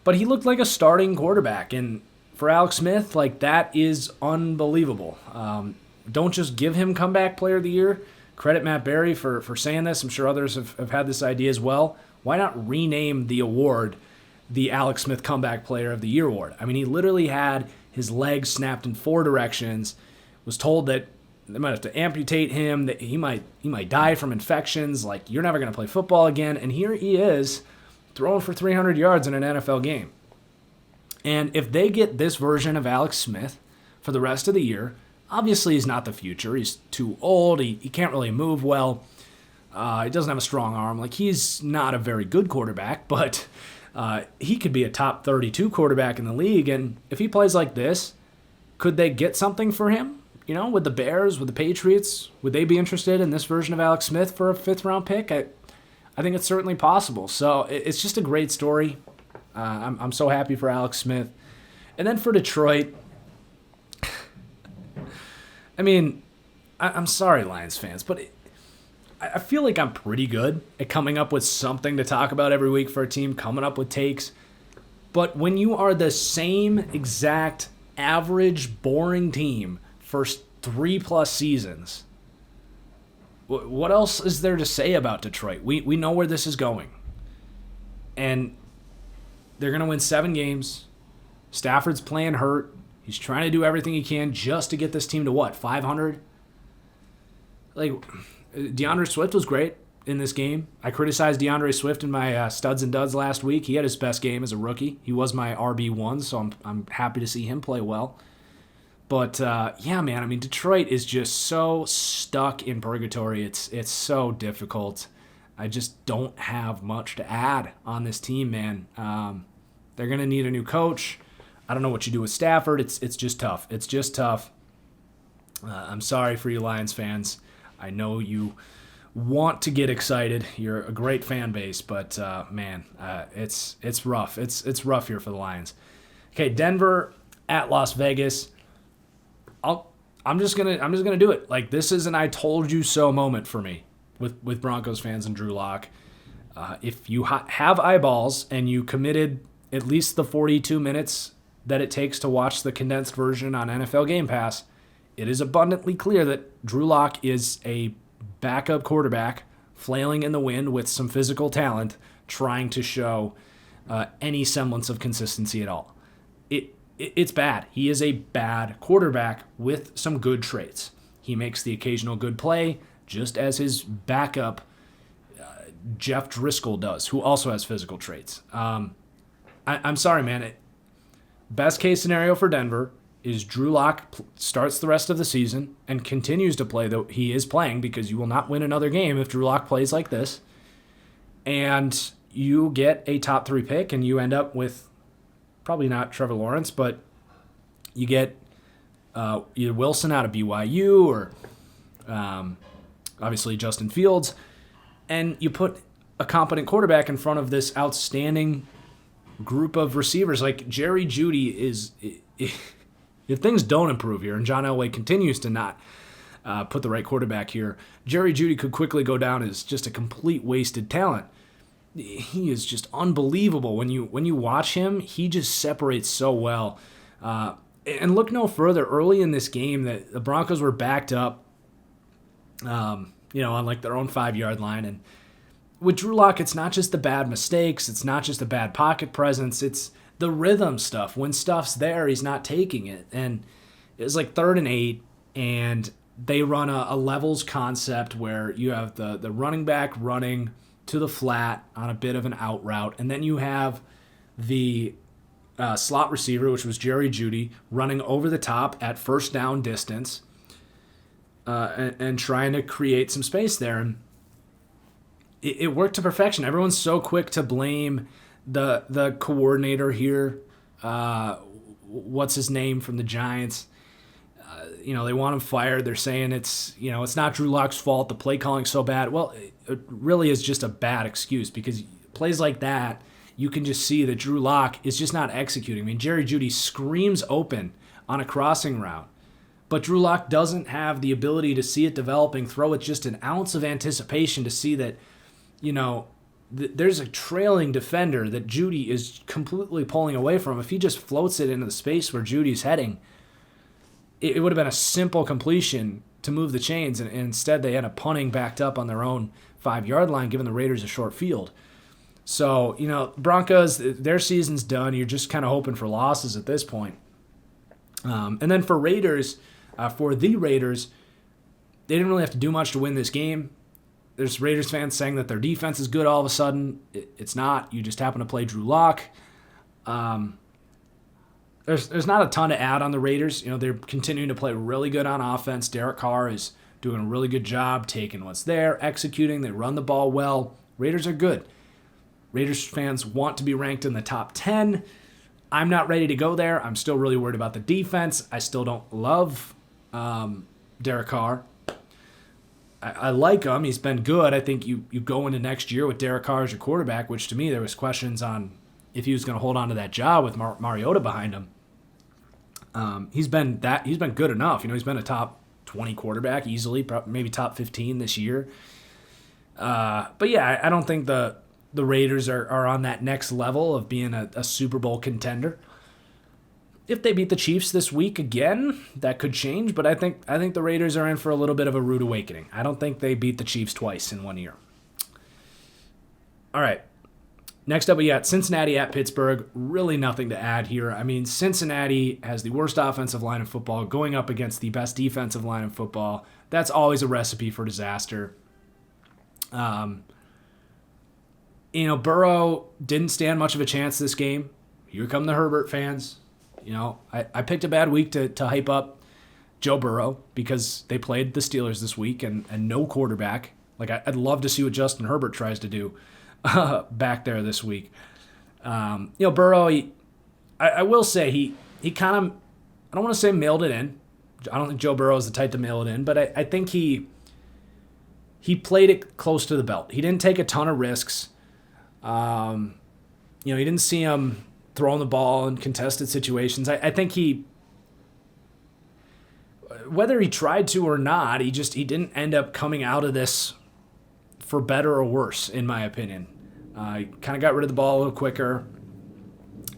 But he looked like a starting quarterback. And for Alex Smith, that is unbelievable. Don't just give him comeback player of the year. Credit Matt Berry for saying this. I'm sure others have had this idea as well. Why not rename the award the Alex Smith Comeback Player of the Year award? I mean, he literally had his legs snapped in 4 directions, was told that they might have to amputate him, that he might die from infections, you're never going to play football again, and here he is throwing for 300 yards in an NFL game. And if they get this version of Alex Smith for the rest of the year, obviously he's not the future. He's too old. He can't really move well. He doesn't have a strong arm. Like, he's not a very good quarterback, but he could be a top 32 quarterback in the league. And if he plays like this, could they get something for him? You know, with the Bears, with the Patriots, would they be interested in this version of Alex Smith for a 5th-round pick? I think it's certainly possible. So it's just a great story. I'm so happy for Alex Smith. And then for Detroit, I mean, I'm sorry, Lions fans, but I feel like I'm pretty good at coming up with something to talk about every week for a team, coming up with takes. But when you are the same exact average, boring team for 3+ seasons, what else is there to say about Detroit? We know where this is going. And they're going to win 7 games. Stafford's playing hurt. He's trying to do everything he can just to get this team to what, 500? Like, DeAndre Swift was great in this game. I criticized DeAndre Swift in my studs and duds last week. He had his best game as a rookie. He was my RB1, so I'm happy to see him play well. But, yeah, man, I mean, Detroit is just so stuck in purgatory. It's so difficult. I just don't have much to add on this team, man. They're going to need a new coach. I don't know what you do with Stafford. It's just tough. It's just tough. I'm sorry for you Lions fans. I know you want to get excited. You're a great fan base, but man, it's rough. It's rough here for the Lions. Okay, Denver at Las Vegas. I'm just gonna do it. Like, this is an I told you so moment for me with Broncos fans and Drew Lock. If you have eyeballs and you committed at least the 42 minutes that it takes to watch the condensed version on NFL Game Pass, it is abundantly clear that Drew Lock is a backup quarterback flailing in the wind with some physical talent, trying to show any semblance of consistency at all. It's bad. He is a bad quarterback with some good traits. He makes the occasional good play, just as his backup, Jeff Driscoll, does, who also has physical traits. I'm sorry, man. Best case scenario for Denver is Drew Lock starts the rest of the season and continues to play, though he is playing, because you will not win another game if Drew Lock plays like this. And you get a top 3 pick, and you end up with probably not Trevor Lawrence, but you get either Wilson out of BYU or obviously Justin Fields, and you put a competent quarterback in front of this outstanding group of receivers. Like, Jerry Jeudy is... If things don't improve here and John Elway continues to not put the right quarterback here, Jerry Jeudy could quickly go down as just a complete wasted talent. He is just unbelievable. When you watch him, he just separates so well. And look no further. Early in this game, that the Broncos were backed up, on like their own 5-yard line. And with Drew Lock, it's not just the bad mistakes. It's not just the bad pocket presence. It's the rhythm stuff. When stuff's there, he's not taking it. And it was like 3rd and 8, and they run a levels concept where you have the running back running to the flat on a bit of an out route, and then you have the slot receiver, which was Jerry Jeudy, running over the top at first down distance and trying to create some space there. And it worked to perfection. Everyone's so quick to blame the coordinator here. What's his name from the Giants? They want him fired. They're saying it's not Drew Lock's fault. The play calling's so bad. Well, it really is just a bad excuse, because plays like that, you can just see that Drew Lock is just not executing. I mean, Jerry Jeudy screams open on a crossing route, but Drew Lock doesn't have the ability to see it developing, throw it just an ounce of anticipation to see that, there's a trailing defender that Jeudy is completely pulling away from. If he just floats it into the space where Judy's heading, it would have been a simple completion to move the chains, and instead they end up punting backed up on their own 5-yard line, giving the Raiders a short field. So, Broncos, their season's done. You're just kind of hoping for losses at this point. And then for the Raiders, they didn't really have to do much to win this game. there's Raiders fans saying that their defense is good all of a sudden. It's not. You just happen to play Drew Lock. There's not a ton to add on the Raiders. They're continuing to play really good on offense. Derek Carr is doing a really good job taking what's there, executing. They run the ball well. Raiders are good. Raiders fans want to be ranked in the top 10. I'm not ready to go there. I'm still really worried about the defense. I still don't love Derek Carr. I like him. He's been good. I think you go into next year with Derek Carr as your quarterback, which to me there was questions on if he was going to hold on to that job with Mariota behind him. He's been good enough. He's been a top 20 quarterback easily, maybe top 15 this year. But yeah, I don't think the Raiders are on that next level of being a Super Bowl contender. If they beat the Chiefs this week again, that could change. But I think the Raiders are in for a little bit of a rude awakening. I don't think they beat the Chiefs twice in 1 year. All right. Next up, we got Cincinnati at Pittsburgh. Really nothing to add here. I mean, Cincinnati has the worst offensive line in football going up against the best defensive line in football. That's always a recipe for disaster. Burrow didn't stand much of a chance this game. Here come the Herbert fans. I picked a bad week to hype up Joe Burrow because they played the Steelers this week and no quarterback. I'd love to see what Justin Herbert tries to do back there this week. Burrow, I will say he kind of, I don't want to say mailed it in. I don't think Joe Burrow is the type to mail it in, but I think he played it close to the belt. He didn't take a ton of risks. You didn't see him throwing the ball in contested situations. I think whether he tried to or not, he didn't end up coming out of this for better or worse, in my opinion. He kind of got rid of the ball a little quicker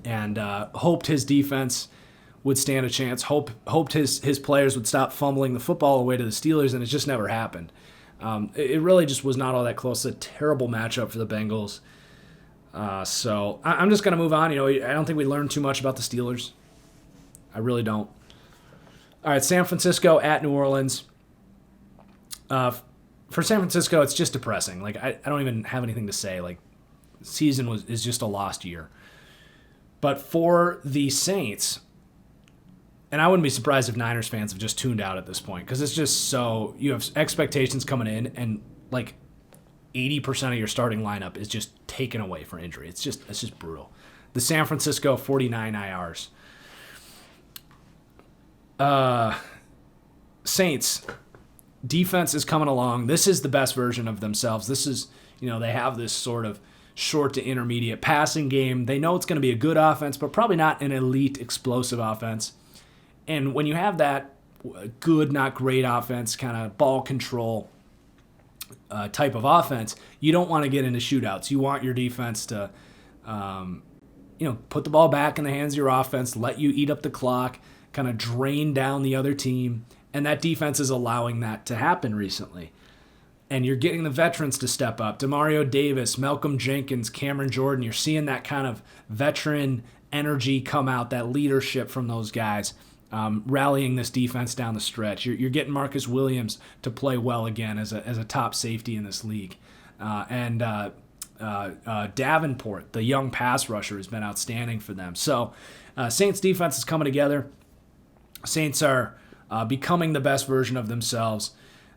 and hoped his defense would stand a chance, hoped his players would stop fumbling the football away to the Steelers, and it just never happened. It really just was not all that close. A terrible matchup for the Bengals. So I'm just going to move on. I don't think we learned too much about the Steelers. I really don't. All right, San Francisco at New Orleans. For San Francisco, it's just depressing. I don't even have anything to say. Season is just a lost year. But for the Saints, and I wouldn't be surprised if Niners fans have just tuned out at this point because it's just so you have expectations coming in and 80% of your starting lineup is just taken away for injury. It's just brutal. The San Francisco 49 IRs. Saints, defense is coming along. This is the best version of themselves. This is, they have this sort of short to intermediate passing game. They know it's going to be a good offense, but probably not an elite explosive offense. And when you have that good, not great offense, kind of ball control type of offense, you don't want to get into shootouts. You want your defense to, put the ball back in the hands of your offense, let you eat up the clock, kind of drain down the other team. And that defense is allowing that to happen recently. And you're getting the veterans to step up. Demario Davis, Malcolm Jenkins, Cameron Jordan. You're seeing that kind of veteran energy come out, that leadership from those guys, rallying this defense down the stretch. You're getting Marcus Williams to play well again as a top safety in this league. And Davenport, the young pass rusher, has been outstanding for them. So Saints defense is coming together. Saints are becoming the best version of themselves.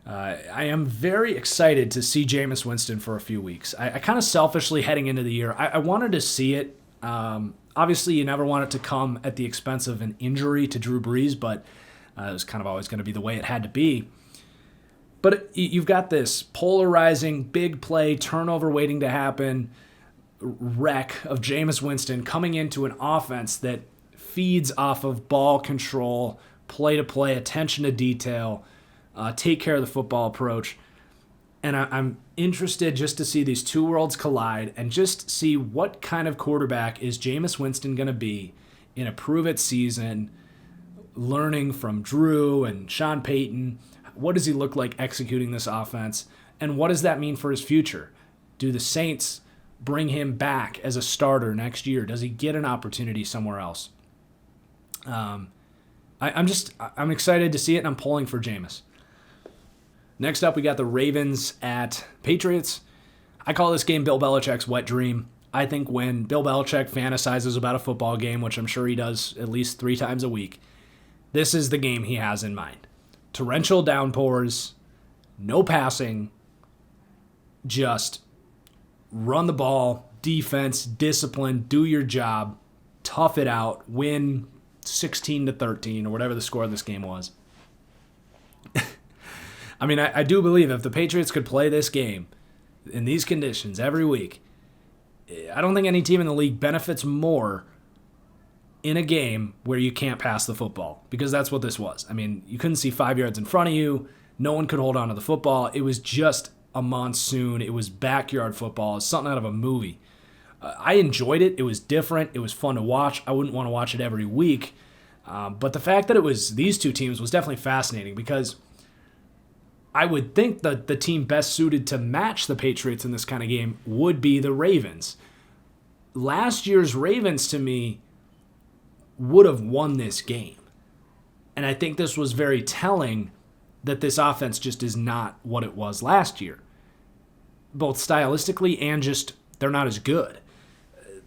I am very excited to see Jameis Winston for a few weeks. I kind of selfishly heading into the year, I wanted to see it. Obviously, you never want it to come at the expense of an injury to Drew Brees, but it was kind of always going to be the way it had to be. But you've got this polarizing, big play, turnover waiting to happen, wreck of Jameis Winston coming into an offense that feeds off of ball control, play-to-play, attention to detail, take care of the football approach. And I'm interested just to see these two worlds collide and just see what kind of quarterback is Jameis Winston going to be in a prove-it season, learning from Drew and Sean Payton. What does he look like executing this offense? And what does that mean for his future? Do the Saints bring him back as a starter next year? Does he get an opportunity somewhere else? I'm excited to see it, and I'm pulling for Jameis. Next up, we got the Ravens at Patriots. I call this game Bill Belichick's wet dream. I think when Bill Belichick fantasizes about a football game, which I'm sure he does at least 3 times a week, this is the game he has in mind. Torrential downpours, no passing, just run the ball, defense, discipline, do your job, tough it out, win 16-13 or whatever the score of this game was. I mean, I do believe if the Patriots could play this game in these conditions every week, I don't think any team in the league benefits more in a game where you can't pass the football, because that's what this was. I mean, you couldn't see 5 yards in front of you. No one could hold on to the football. It was just a monsoon. It was backyard football. It's something out of a movie. I enjoyed it. It was different. It was fun to watch. I wouldn't want to watch it every week. But the fact that it was these two teams was definitely fascinating, because I would think that the team best suited to match the Patriots in this kind of game would be the Ravens. Last year's Ravens, to me, would have won this game. And I think this was very telling that this offense just is not what it was last year, both stylistically and just they're not as good.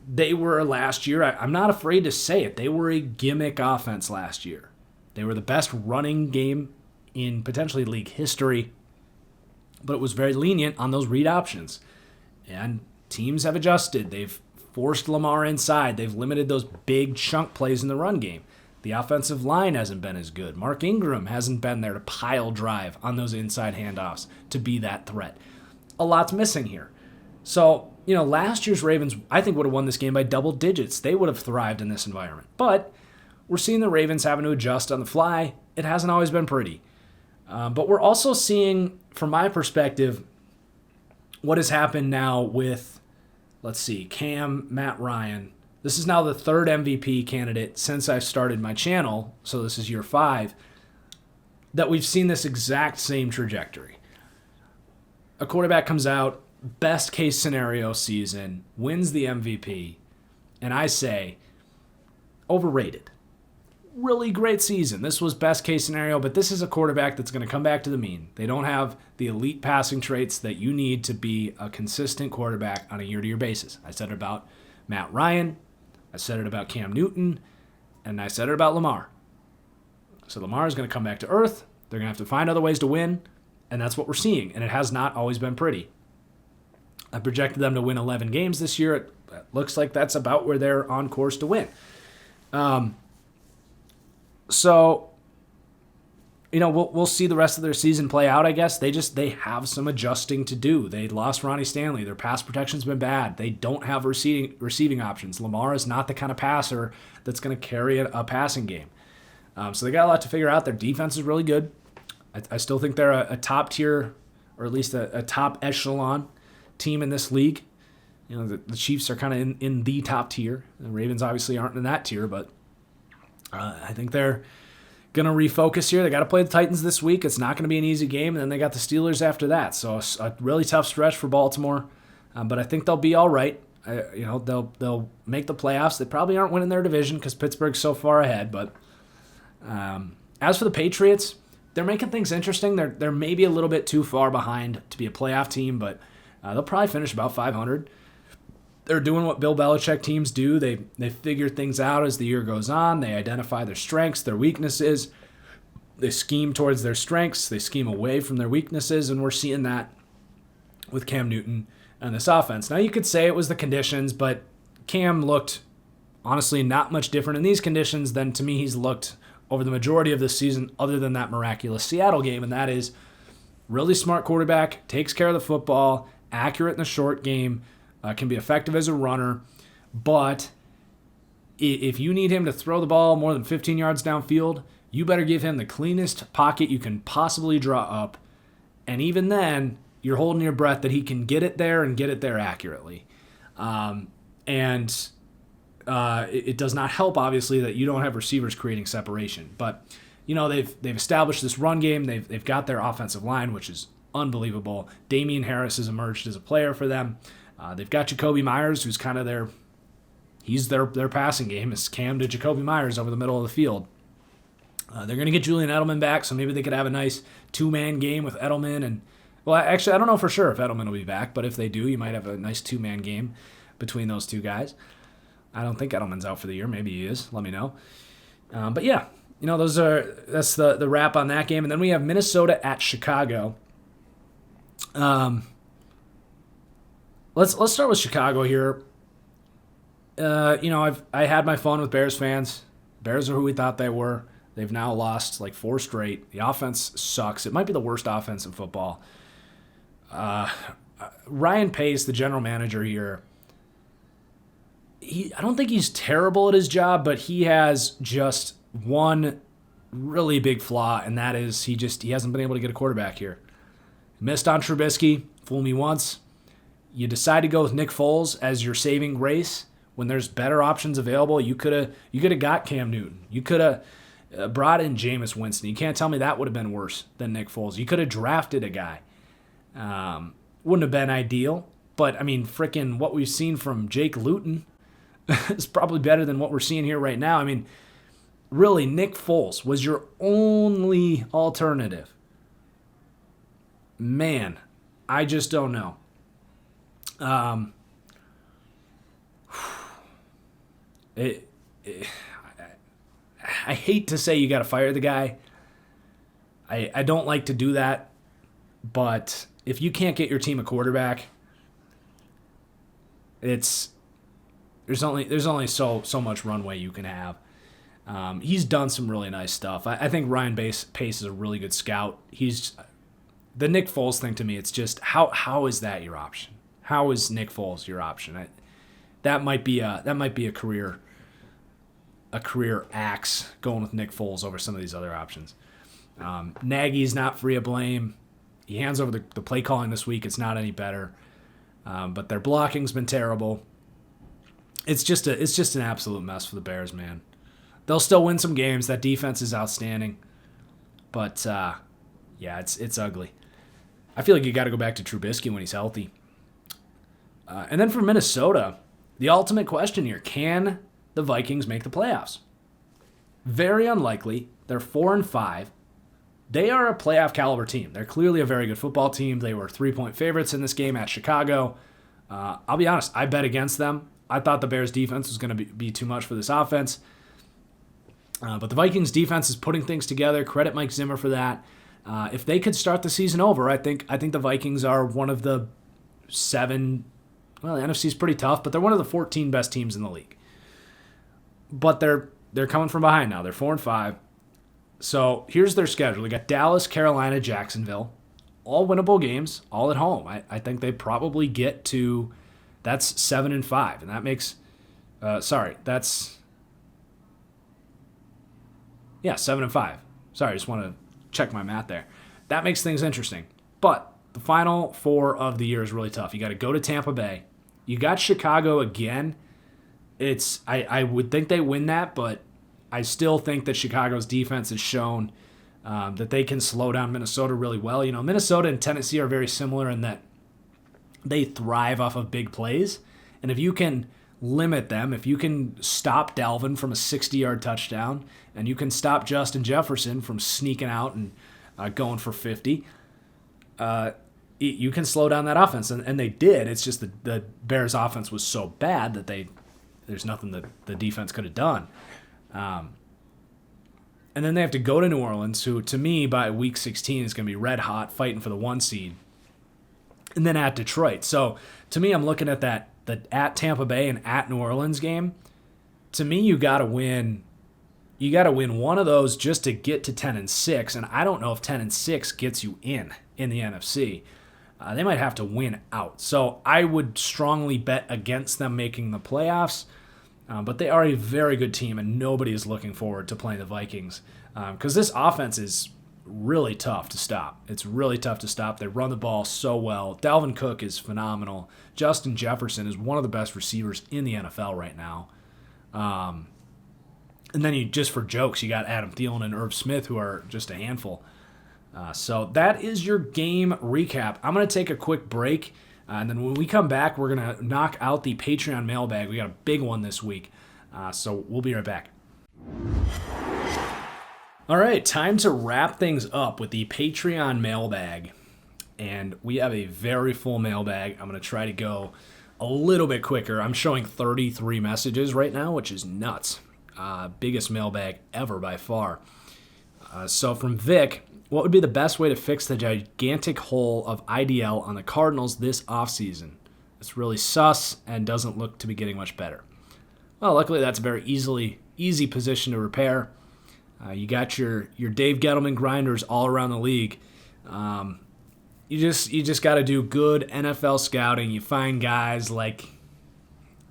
They were last year, I'm not afraid to say it, they were a gimmick offense last year. They were the best running game in potentially league history, but it was very lenient on those read options. And teams have adjusted. They've forced Lamar inside. They've limited those big chunk plays in the run game. The offensive line hasn't been as good. Mark Ingram hasn't been there to pile drive on those inside handoffs to be that threat. A lot's missing here. So, last year's Ravens, I think, would have won this game by double digits. They would have thrived in this environment. But we're seeing the Ravens having to adjust on the fly. It hasn't always been pretty. But we're also seeing, from my perspective, what has happened now with, Cam, Matt Ryan. This is now the 3rd MVP candidate since I've started my channel, so this is year 5, that we've seen this exact same trajectory. A quarterback comes out, best case scenario season, wins the MVP, and I say, overrated. Really great season. This was best case scenario, but this is a quarterback that's going to come back to the mean. They don't have the elite passing traits that you need to be a consistent quarterback on a year-to-year basis. I said it about Matt Ryan, I said it about Cam Newton, and I said it about Lamar. So Lamar is going to come back to earth. They're going to have to find other ways to win, and that's what we're seeing, and it has not always been pretty. I projected them to win 11 games this year. It looks like that's about where they're on course to win. So, we'll see the rest of their season play out, I guess. They have some adjusting to do. They lost Ronnie Stanley. Their pass protection's been bad. They don't have receiving options. Lamar is not the kind of passer that's going to carry a passing game. So they got a lot to figure out. Their defense is really good. I still think they're a top tier, or at least a top echelon team in this league. The Chiefs are kind of in the top tier. The Ravens obviously aren't in that tier, but I think they're going to refocus here. They got to play the Titans this week. It's not going to be an easy game, and then they got the Steelers after that. So a really tough stretch for Baltimore, but I think they'll be all right. They'll make the playoffs. They probably aren't winning their division because Pittsburgh's so far ahead. But as for the Patriots, they're making things interesting. They're maybe a little bit too far behind to be a playoff team, but they'll probably finish about 500. They're doing what Bill Belichick teams do. They figure things out as the year goes on. They identify their strengths, their weaknesses. They scheme towards their strengths. They scheme away from their weaknesses, and we're seeing that with Cam Newton and this offense. Now, you could say it was the conditions, but Cam looked, honestly, not much different in these conditions than, to me, he's looked over the majority of this season, other than that miraculous Seattle game, and that is really smart quarterback, takes care of the football, accurate in the short game, can be effective as a runner, but if you need him to throw the ball more than 15 yards downfield, you better give him the cleanest pocket you can possibly draw up, and even then, you're holding your breath that he can get it there and get it there accurately. It does not help, obviously, that you don't have receivers creating separation, but they've established this run game. They've got their offensive line, which is unbelievable. Damian Harris has emerged as a player for them. They've got Jacoby Myers, who's kind of their passing game. It's Cam to Jacoby Myers over the middle of the field. They're going to get Julian Edelman back, so maybe they could have a nice two-man game with Edelman. And well, actually, I don't know for sure if Edelman will be back, but if they do, you might have a nice two-man game between those two guys. I don't think Edelman's out for the year. Maybe he is. Let me know. But yeah, that's the wrap on that game. And then we have Minnesota at Chicago. Let's start with Chicago here. I had my fun with Bears fans. Bears are who we thought they were. They've now lost like 4 straight. The offense sucks. It might be the worst offense in football. Ryan Pace, the general manager here, I don't think he's terrible at his job, but he has just one really big flaw, and that is he hasn't been able to get a quarterback here. Missed on Trubisky. Fool me once. You decide to go with Nick Foles as your saving grace when there's better options available. You could have got Cam Newton. You could have brought in Jameis Winston. You can't tell me that would have been worse than Nick Foles. You could have drafted a guy. Wouldn't have been ideal, but I mean, frickin' what we've seen from Jake Luton is probably better than what we're seeing here right now. I mean, really, Nick Foles was your only alternative. Man, I just don't know. I hate to say you got to fire the guy. I don't like to do that, but if you can't get your team a quarterback, there's only so much runway you can have. He's done some really nice stuff. I think Ryan Pace is a really good scout. The Nick Foles thing to me, it's just how is that your option? How is Nick Foles your option? That might be a career axe going with Nick Foles over some of these other options. Nagy's not free of blame. He hands over the play calling this week. It's not any better. But their blocking's been terrible. It's just an absolute mess for the Bears, man. They'll still win some games. That defense is outstanding. But yeah, it's ugly. I feel like you got to go back to Trubisky when he's healthy. And then for Minnesota, the ultimate question here: can the Vikings make the playoffs? Very unlikely. They're 4-5. They are a playoff caliber team. They're clearly a very good football team. They were 3-point favorites in this game at Chicago. I'll be honest, I bet against them. I thought the Bears' defense was going to be too much for this offense. But the Vikings' defense is putting things together. Credit Mike Zimmer for that. If they could start the season over, I think the Vikings are one of the 7. Well, the NFC is pretty tough, but they're one of the 14 best teams in the league. But they're coming from behind now. They're 4-5. So here's their schedule. They got Dallas, Carolina, Jacksonville. All winnable games, all at home. I think they probably get to, that's 7-5. And that makes, that's 7-5. Sorry, I just want to check my math there. That makes things interesting. But the final 4 of the year is really tough. You got to go to Tampa Bay. You got Chicago again. I would think they win that, but I still think that Chicago's defense has shown that they can slow down Minnesota really well. Minnesota and Tennessee are very similar in that they thrive off of big plays. And if you can limit them, if you can stop Dalvin from a 60-yard touchdown, and you can stop Justin Jefferson from sneaking out and going for 50, you can slow down that offense. And they did. It's just the Bears' offense was so bad that there's nothing that the defense could have done. And then they have to go to New Orleans, who, to me, by week 16 is going to be red hot, fighting for the 1 seed. And then at Detroit. So, to me, I'm looking at the at Tampa Bay and at New Orleans game. To me, you got to win. You got to win one of those just to get to 10-6. And I don't know if 10-6 gets you in the NFC. They might have to win out. So I would strongly bet against them making the playoffs. But they are a very good team, and nobody is looking forward to playing the Vikings because this offense is really tough to stop. It's really tough to stop. They run the ball so well. Dalvin Cook is phenomenal. Justin Jefferson is one of the best receivers in the NFL right now. And then just for jokes, you got Adam Thielen and Irv Smith, who are just a handful. So that is your game recap. I'm going to take a quick break. And then when we come back, we're going to knock out the Patreon mailbag. We got a big one this week. So we'll be right back. All right, time to wrap things up with the Patreon mailbag. And we have a very full mailbag. I'm going to try to go a little bit quicker. I'm showing 33 messages right now, which is nuts. Biggest mailbag ever by far. So from Vic, what would be the best way to fix the gigantic hole of IDL on the Cardinals this offseason? It's really sus and doesn't look to be getting much better. Well, luckily that's a very easy position to repair. You got your Dave Gettleman grinders all around the league. You just got to do good NFL scouting. You find guys like,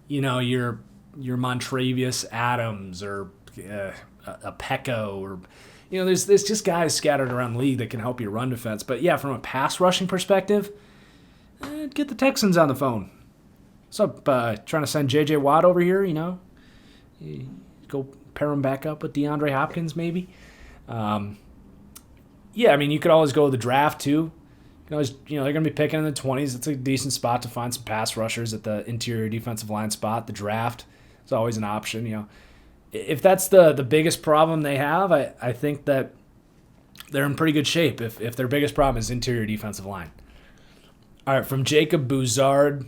your Montravius Adams or a Pecco or there's just guys scattered around the league that can help your run defense. But yeah, from a pass rushing perspective, get the Texans on the phone. What's up? Trying to send J.J. Watt over here? Go pair him back up with DeAndre Hopkins, maybe. Yeah, I mean, you could always go with the draft too. You know, they're going to be picking in the 20s. It's a decent spot to find some pass rushers at the interior defensive line spot. The draft is always an option. If that's the biggest problem they have, I think that they're in pretty good shape if their biggest problem is interior defensive line. All right, from Jacob Bouzard.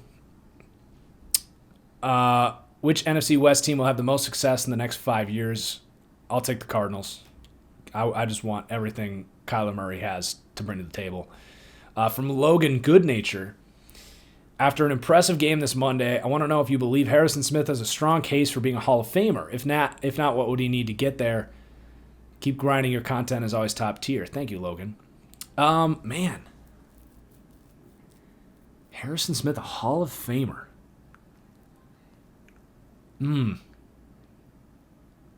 Which NFC West team will have the most success in the next 5 years? I'll take the Cardinals. I just want everything Kyler Murray has to bring to the table. From Logan Goodnature. After an impressive game this Monday, I want to know if you believe Harrison Smith has a strong case for being a Hall of Famer. If not, what would he need to get there? Keep grinding. Your content is always top tier. Thank you, Logan. Man. Harrison Smith, a Hall of Famer.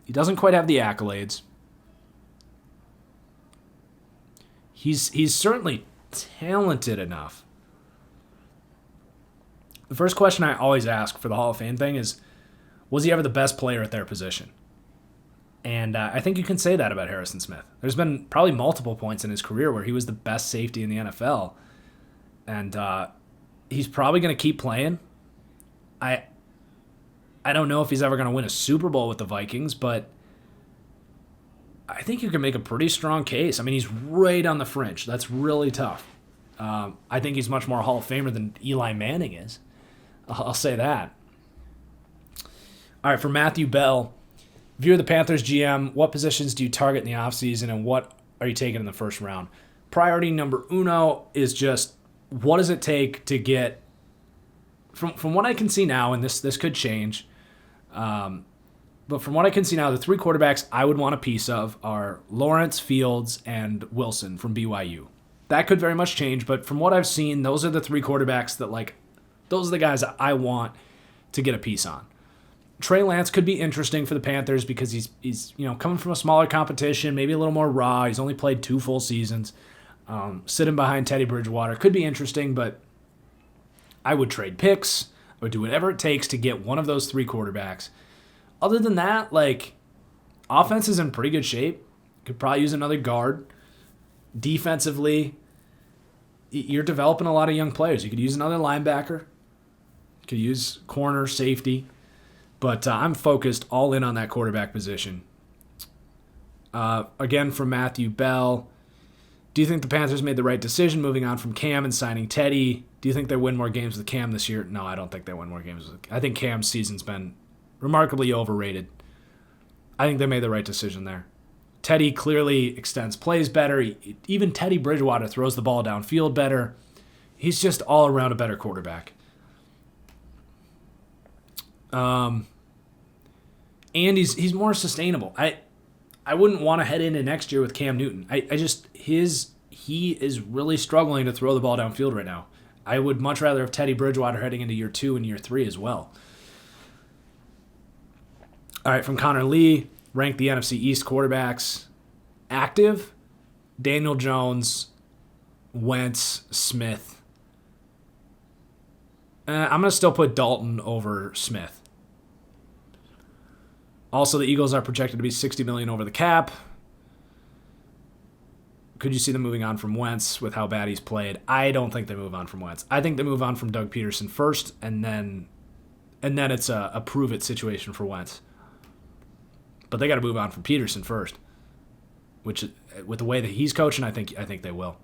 He doesn't quite have the accolades. He's certainly talented enough. The first question I always ask for the Hall of Fame thing is, was he ever the best player at their position? And I think you can say that about Harrison Smith. There's been probably multiple points in his career where he was the best safety in the NFL. And he's probably going to keep playing. I don't know if he's ever going to win a Super Bowl with the Vikings, but I think you can make a pretty strong case. I mean, he's right on the fringe. That's really tough. I think he's much more Hall of Famer than Eli Manning is. I'll say that. All right, for Matthew Bell, if you're the Panthers GM, what positions do you target in the offseason and what are you taking in the first round? Priority number uno is just what does it take to get, from what I can see now, and this could change, but from what I can see now, the three quarterbacks I would want a piece of are Lawrence, Fields, and Wilson from BYU. That could very much change, but from what I've seen, those are the three quarterbacks that, those are the guys I want to get a piece on. Trey Lance could be interesting for the Panthers because he's coming from a smaller competition, maybe a little more raw. He's only played 2 full seasons. Sitting behind Teddy Bridgewater could be interesting, but I would trade picks. I would do whatever it takes to get one of those three quarterbacks. Other than that, offense is in pretty good shape. Could probably use another guard. Defensively, you're developing a lot of young players. You could use another linebacker. You could use corner, safety. But I'm focused all in on that quarterback position. Again, from Matthew Bell. Do you think the Panthers made the right decision moving on from Cam and signing Teddy? Do you think they win more games with Cam this year? No, I don't think they win more games. I think Cam's season's been remarkably overrated. I think they made the right decision there. Teddy clearly extends plays better. Even Teddy Bridgewater throws the ball downfield better. He's just all around a better quarterback. And he's more sustainable. I wouldn't want to head into next year with Cam Newton. He is really struggling to throw the ball downfield right now. I would much rather have Teddy Bridgewater heading into year 2 and year 3 as well. All right, from Connor Lee, rank the NFC East quarterbacks. Active, Daniel Jones, Wentz, Smith. I'm going to still put Dalton over Smith. Also, the Eagles are projected to be $60 million over the cap. Could you see them moving on from Wentz with how bad he's played? I don't think they move on from Wentz. I think they move on from Doug Peterson first, and then it's a prove-it situation for Wentz. But they got to move on from Peterson first. which with the way that he's coaching, I think they will.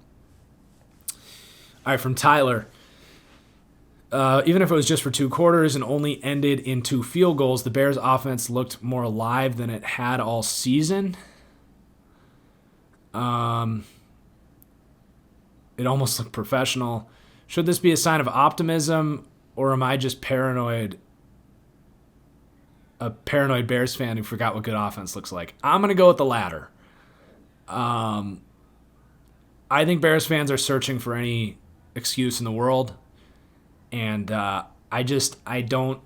All right, from Tyler. Even if it was just for 2 quarters and only ended in 2 field goals, the Bears' offense looked more alive than it had all season. It almost looked professional. Should this be a sign of optimism, or am I just paranoid? A paranoid Bears fan who forgot what good offense looks like. I'm going to go with the latter. I think Bears fans are searching for any excuse in the world. And I don't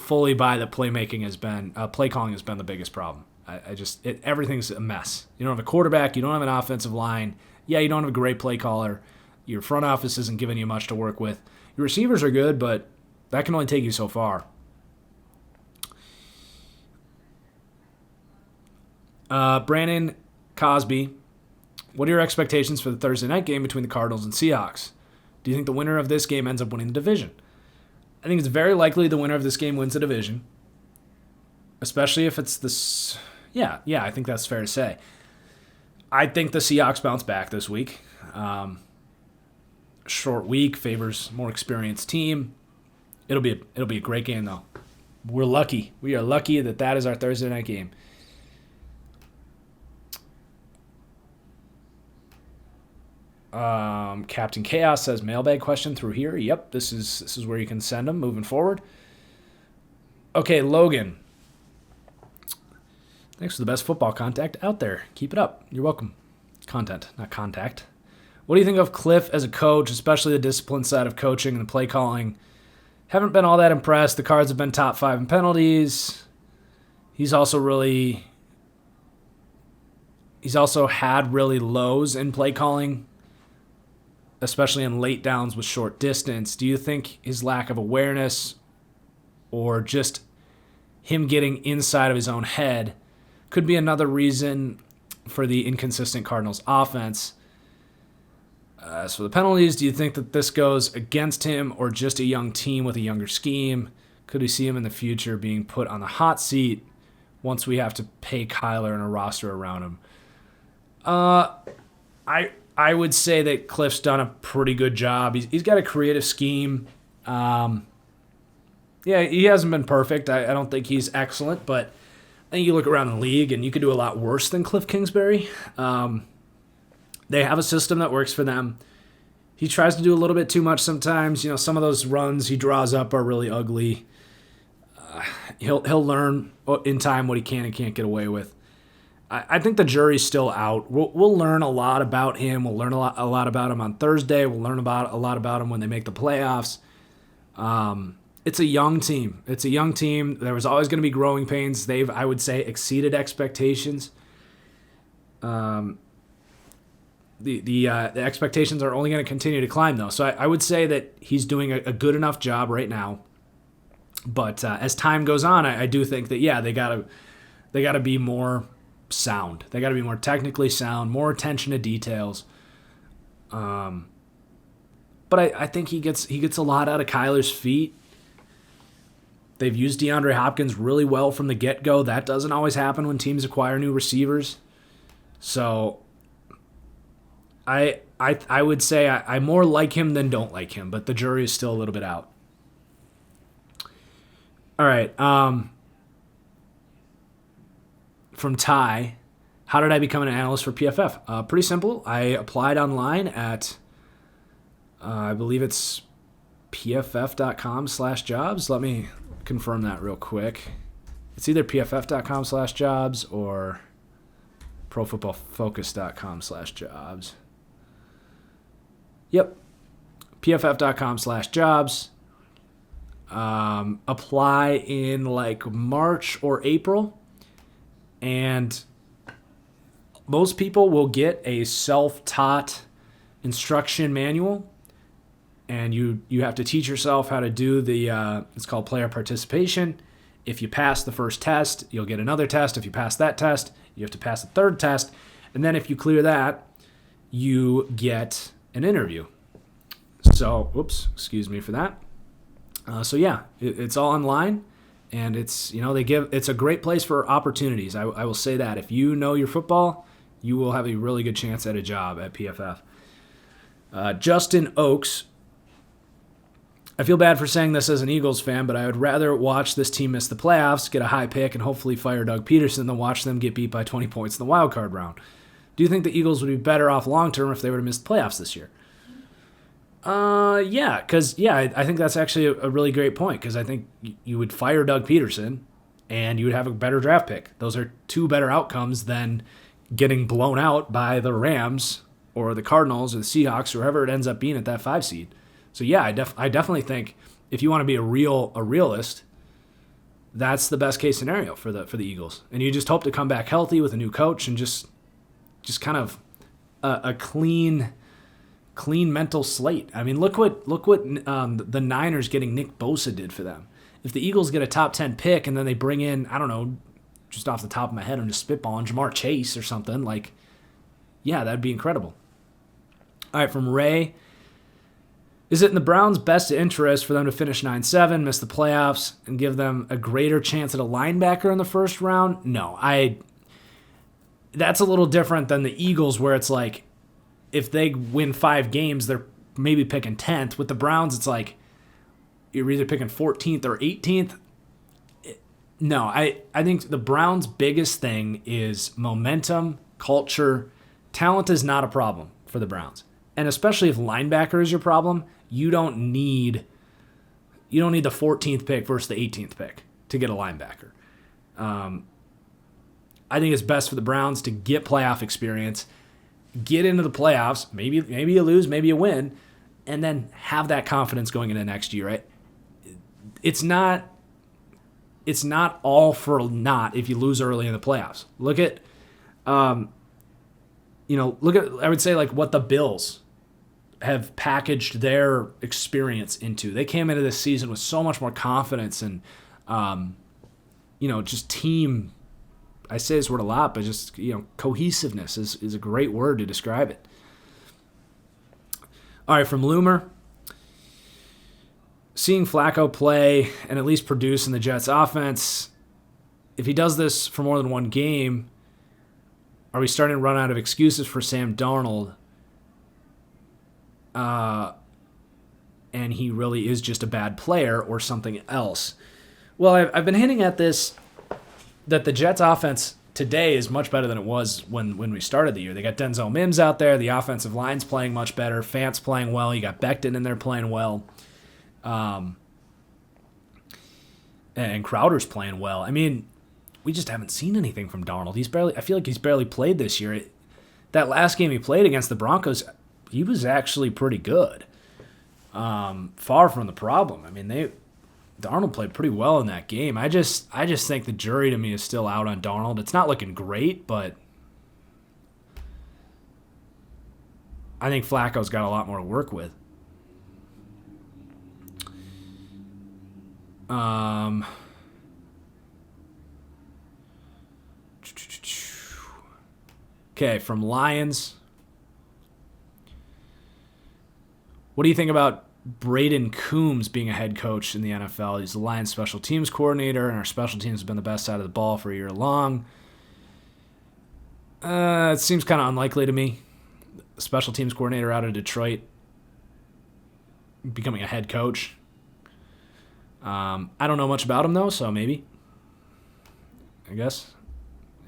fully buy that play calling has been the biggest problem. Everything's a mess. You don't have a quarterback. You don't have an offensive line. Yeah, you don't have a great play caller. Your front office isn't giving you much to work with. Your receivers are good, but that can only take you so far. Brandon Cosby, what are your expectations for the Thursday night game between the Cardinals and Seahawks? Do you think the winner of this game ends up winning the division? I think it's very likely the winner of this game wins the division, especially if it's this. Yeah, I think that's fair to say. I think the Seahawks bounce back this week. Short week favors more experienced team. It'll be a great game though. We're lucky. We are lucky that is our Thursday night game. Captain Chaos says mailbag question through here. Yep, this is where you can send them moving forward. Okay, Logan. Thanks for the best football contact out there. Keep it up. You're welcome. Content, not contact. What do you think of Cliff as a coach, especially the discipline side of coaching and the play calling? Haven't been all that impressed. The Cards have been top 5 in penalties. He's also had really lows in play calling, especially in late downs with short distance. Do you think his lack of awareness or just him getting inside of his own head could be another reason for the inconsistent Cardinals offense? As for the penalties, do you think that this goes against him or just a young team with a younger scheme? Could we see him in the future being put on the hot seat once we have to pay Kyler and a roster around him? I would say that Cliff's done a pretty good job. He's got a creative scheme. Yeah, he hasn't been perfect. I don't think he's excellent, but I think you look around the league and you could do a lot worse than Cliff Kingsbury. They have a system that works for them. He tries to do a little bit too much sometimes. You know, some of those runs he draws up are really ugly. He'll learn in time what he can and can't get away with. I think the jury's still out. We'll learn a lot about him. We'll learn a lot about him on Thursday. We'll learn a lot about him when they make the playoffs. It's a young team. There was always going to be growing pains. They've, I would say, exceeded expectations. The expectations are only going to continue to climb, though. So I would say that he's doing a good enough job right now. But as time goes on, I do think that they gotta be more sound. They gotta be more technically sound, more attention to details. But I think he gets a lot out of Kyler's feet. They've used DeAndre Hopkins really well from the get-go. That doesn't always happen when teams acquire new receivers. So I would say I more like him than don't like him, but the jury is still a little bit out. All right. From Ty, how did I become an analyst for PFF? Pretty simple. I applied online at, I believe it's pff.com/jobs. Let me confirm that real quick. It's either pff.com/jobs or profootballfocus.com/jobs. Yep. pff.com/jobs. Apply in like March or April, and most people will get a self-taught instruction manual, and you have to teach yourself how to do the it's called player participation. If you pass the first test, you'll get another test. If you pass that test, you have to pass a third test, and then if you clear that, you get an interview. So, excuse me for that. It's all online, And it's it's a great place for opportunities. I will say that if you know your football, you will have a really good chance at a job at PFF. Justin Oakes. I feel bad for saying this as an Eagles fan, but I would rather watch this team miss the playoffs, get a high pick, and hopefully fire Doug Peterson than watch them get beat by 20 points in the wild card round. Do you think the Eagles would be better off long term if they were to miss the playoffs this year? Yeah, because I think that's actually a really great point, because I think you would fire Doug Peterson and you would have a better draft pick. Those are two better outcomes than getting blown out by the Rams or the Cardinals or the Seahawks or whoever it ends up being at that 5 seed. So yeah, I definitely think if you want to be a realist, that's the best case scenario for the Eagles. And you just hope to come back healthy with a new coach and just kind of a clean mental slate. I mean, look what the Niners getting Nick Bosa did for them. If the Eagles get a top 10 pick and then they bring in, I don't know, just off the top of my head, I'm just spitballing, Jamar Chase or something, that'd be incredible. All right, from Ray. Is it in the Browns' best interest for them to finish 9-7, miss the playoffs, and give them a greater chance at a linebacker in the first round? No. That's a little different than the Eagles, where it's like if they win 5 games, they're maybe picking 10th. With the Browns, it's like you're either picking 14th or 18th. No, I think the Browns' biggest thing is momentum, culture. Talent is not a problem for the Browns. And especially if linebacker is your problem, you don't need the 14th pick versus the 18th pick to get a linebacker. I think it's best for the Browns to get playoff experience, get into the playoffs. Maybe you lose, maybe you win, and then have that confidence going into next year. Right? It's not all for naught if you lose early in the playoffs. Look at I would say what the Bills have packaged their experience into. They came into this season with so much more confidence and, just team. I say this word a lot, but just, cohesiveness is a great word to describe it. All right, from Loomer. Seeing Flacco play and at least produce in the Jets offense, if he does this for more than one game, are we starting to run out of excuses for Sam Darnold? And he really is just a bad player or something else. Well, I've been hinting at this, that the Jets offense today is much better than it was when we started the year. They got Denzel Mims out there. The offensive line's playing much better. Fant's playing well. You got Becton in there playing well. And Crowder's playing well. I mean, we just haven't seen anything from Darnold. I feel like he's barely played this year. That last game he played against the Broncos, he was actually pretty good. Far from the problem. I mean, Darnold played pretty well in that game. I just think the jury to me is still out on Darnold. It's not looking great, but I think Flacco's got a lot more to work with. Okay, from Lions. What do you think about Braden Coombs being a head coach in the NFL? He's the Lions special teams coordinator, and our special teams have been the best side of the ball for a year long. It seems kind of unlikely to me. Special teams coordinator out of Detroit becoming a head coach. I don't know much about him, though, so maybe. I guess.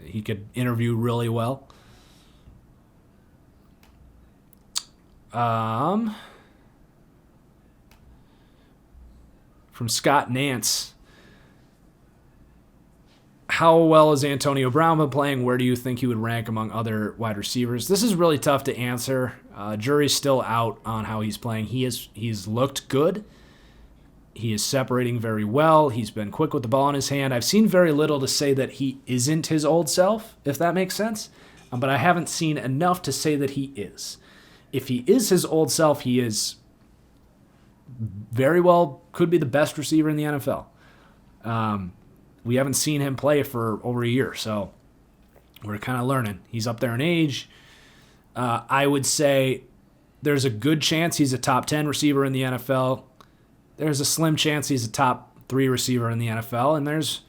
He could interview really well. From Scott Nance. How well has Antonio Brown been playing? Where do you think he would rank among other wide receivers? This is really tough to answer. Jury's still out on how he's playing. He's looked good. He is separating very well. He's been quick with the ball in his hand. I've seen very little to say that he isn't his old self, if that makes sense. But I haven't seen enough to say that he is. If he is his old self, he is very well could be the best receiver in the NFL. We haven't seen him play for over a year, so we're kind of learning. He's up there in age. I would say there's a good chance he's a top 10 receiver in the NFL. There's a slim chance he's a top 3 receiver in the NFL, and there's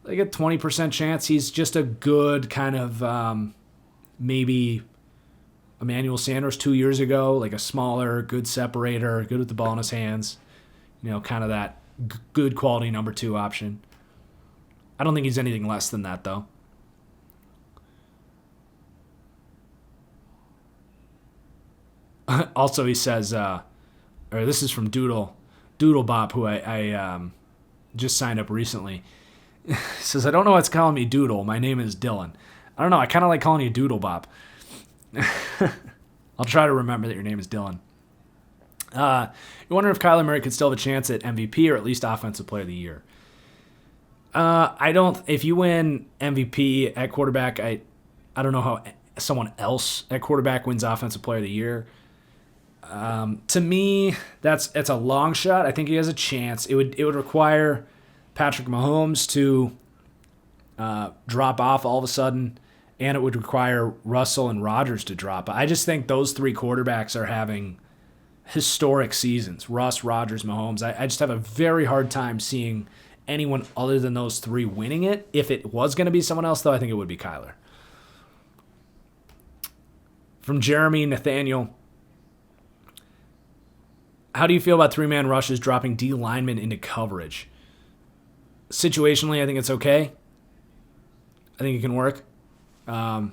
like a 20% chance he's just a good kind of maybe Emmanuel Sanders 2 years ago, like a smaller, good separator, good with the ball in his hands, kind of that good quality number 2 option. I don't think he's anything less than that, though. Also, he says, or this is from Doodlebop, who I just signed up recently. He says, I don't know what's calling me Doodle. My name is Dylan. I don't know. I kind of like calling you Doodlebop. I'll try to remember that your name is Dylan. You wonder if Kyler Murray could still have a chance at MVP or at least Offensive Player of the Year. I don't. If you win MVP at quarterback, I don't know how someone else at quarterback wins Offensive Player of the Year. To me, it's a long shot. I think he has a chance. It would require Patrick Mahomes to drop off all of a sudden, and it would require Russell and Rodgers to drop. I just think those 3 quarterbacks are having historic seasons. Russ, Rodgers, Mahomes. I just have a very hard time seeing anyone other than those 3 winning it. If it was going to be someone else, though, I think it would be Kyler. From Jeremy Nathaniel, how do you feel about 3-man rushes dropping D linemen into coverage? Situationally, I think it's okay. I think it can work. I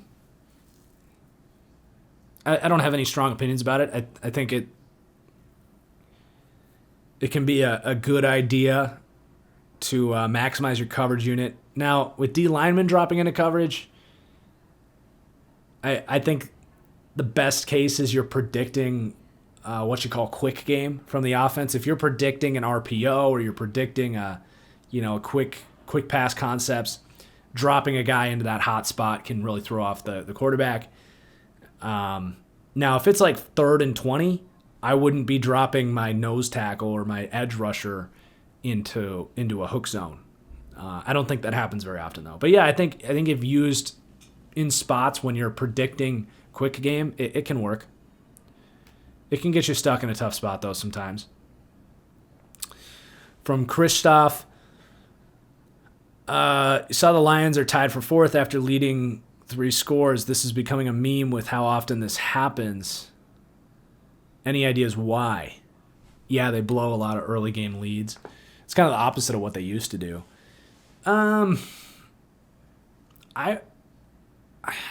don't have any strong opinions about it. I think it can be a good idea to maximize your coverage unit. Now, with D linemen dropping into coverage, I think the best case is you're predicting what you call quick game from the offense. If you're predicting an RPO or you're predicting a quick pass concepts, dropping a guy into that hot spot can really throw off the quarterback. Now, if it's like 3rd and 20, I wouldn't be dropping my nose tackle or my edge rusher into a hook zone. I don't think that happens very often, though. But yeah, I think if used in spots when you're predicting quick game, it can work. It can get you stuck in a tough spot, though, sometimes. From Christoph, saw the Lions are tied for 4th after leading 3 scores. This is becoming a meme with how often this happens. Any ideas why? Yeah, they blow a lot of early game leads. It's kind of the opposite of what they used to do. I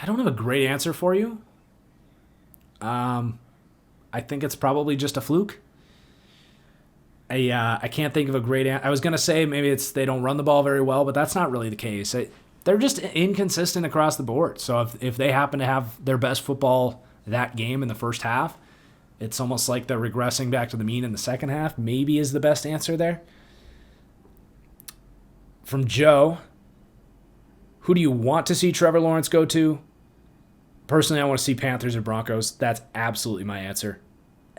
don't have a great answer for you. I think it's probably just a fluke. I can't think of a great answer. I was going to say maybe it's they don't run the ball very well, but that's not really the case. They're just inconsistent across the board. So if they happen to have their best football that game in the first half, it's almost like they're regressing back to the mean in the second half. Maybe is the best answer there. From Joe, who do you want to see Trevor Lawrence go to? Personally, I want to see Panthers or Broncos. That's absolutely my answer.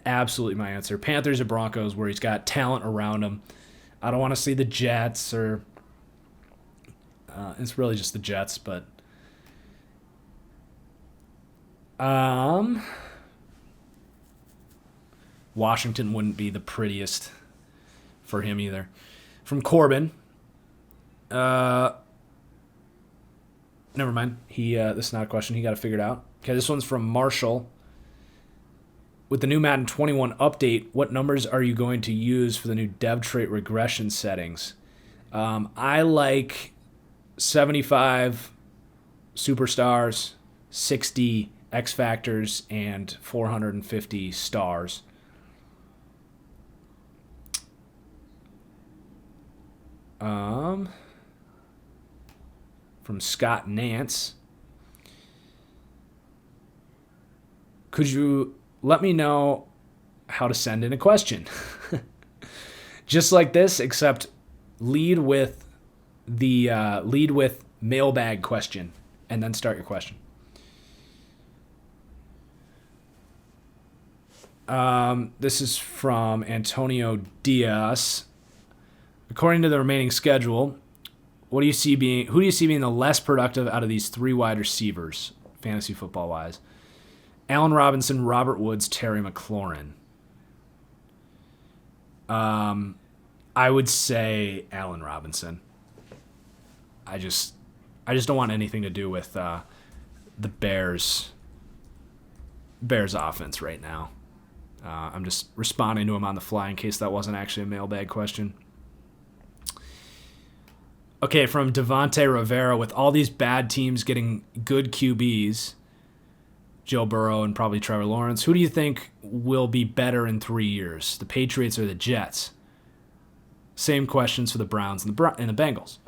Absolutely my answer. Panthers or Broncos, where he's got talent around him. I don't want to see the Jets or... it's really just the Jets, but... Washington wouldn't be the prettiest for him either. From Corbin... never mind. This is not a question. He got it figured out. Okay, this one's from Marshall. With the new Madden 21 update, what numbers are you going to use for the new dev trait regression settings? I like 75 superstars, 60 X factors, and 450 stars. From Scott Nance. Could you let me know how to send in a question? Just like this, except lead with mailbag question and then start your question. This is from Antonio Diaz. According to the remaining schedule, who do you see being the less productive out of these 3 wide receivers, fantasy football wise? Allen Robinson, Robert Woods, Terry McLaurin. I would say Allen Robinson. I just don't want anything to do with the Bears offense right now. I'm just responding to him on the fly in case that wasn't actually a mailbag question. Okay, from Devontae Rivera, with all these bad teams getting good QBs, Joe Burrow and probably Trevor Lawrence, who do you think will be better in 3 years, the Patriots or the Jets? Same questions for the Browns and the Bengals.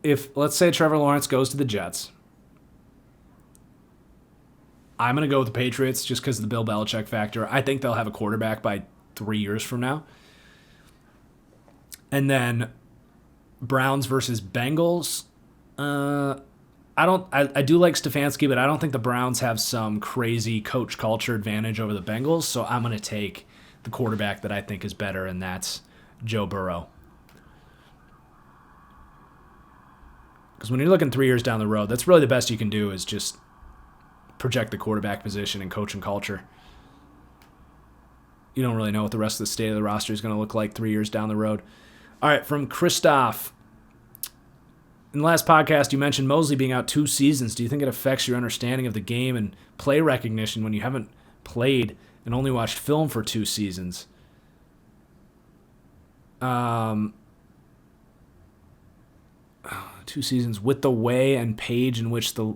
If let's say Trevor Lawrence goes to the Jets, I'm going to go with the Patriots just because of the Bill Belichick factor. I think they'll have a quarterback by 3 years from now. And then Browns versus Bengals. I do like Stefanski, but I don't think the Browns have some crazy coach culture advantage over the Bengals. So I'm going to take the quarterback that I think is better, and that's Joe Burrow. Because when you're looking 3 years down the road, that's really the best you can do is just project the quarterback position and coaching culture. You don't really know what the rest of the state of the roster is going to look like 3 years down the road. All right, from Christoph. In the last podcast, you mentioned Mosley being out 2 seasons. Do you think it affects your understanding of the game and play recognition when you haven't played and only watched film for 2 seasons? 2 seasons with the way and pace in which the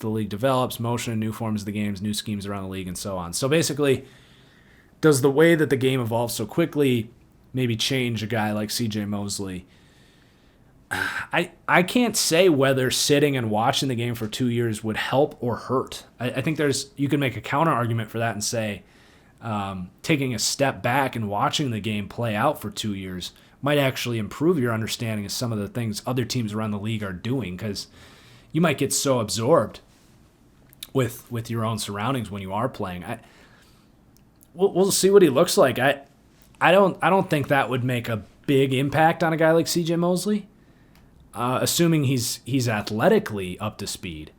league develops, motion and new forms of the games, new schemes around the league, and so on. So basically, does the way that the game evolves so quickly maybe change a guy like CJ Mosley? I can't say whether sitting and watching the game for 2 years would help or hurt. I think you can make a counter argument for that and say taking a step back and watching the game play out for 2 years might actually improve your understanding of some of the things other teams around the league are doing, because you might get so absorbed with your own surroundings when you are playing. We'll see what he looks like. I don't think that would make a big impact on a guy like CJ Mosley. Assuming he's athletically up to speed,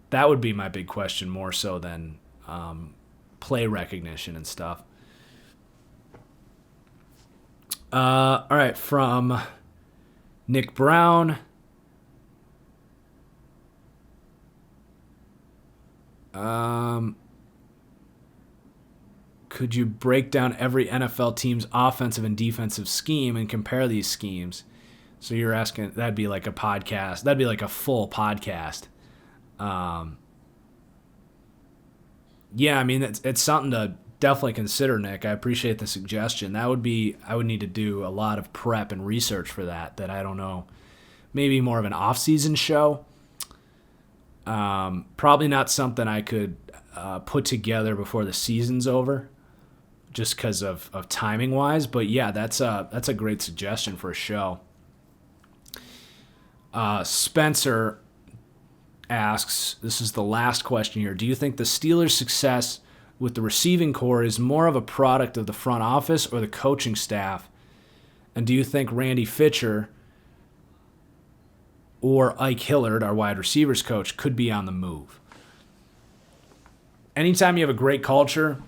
that would be my big question more so than play recognition and stuff. All right, from Nick Brown. Could you break down every NFL team's offensive and defensive scheme and compare these schemes? So you're asking, that'd be like a podcast. That'd be like a full podcast. Yeah, I mean, it's something to definitely consider, Nick. I appreciate the suggestion. I would need to do a lot of prep and research for that I don't know. Maybe more of an off-season show. Probably not something I could put together before the season's over, just because of timing-wise. But yeah, that's a great suggestion for a show. Spencer asks, this is the last question here, do you think the Steelers' success with the receiving core is more of a product of the front office or the coaching staff? And do you think Randy Fitcher or Ike Hillard, our wide receivers coach, could be on the move? Anytime you have a great culture,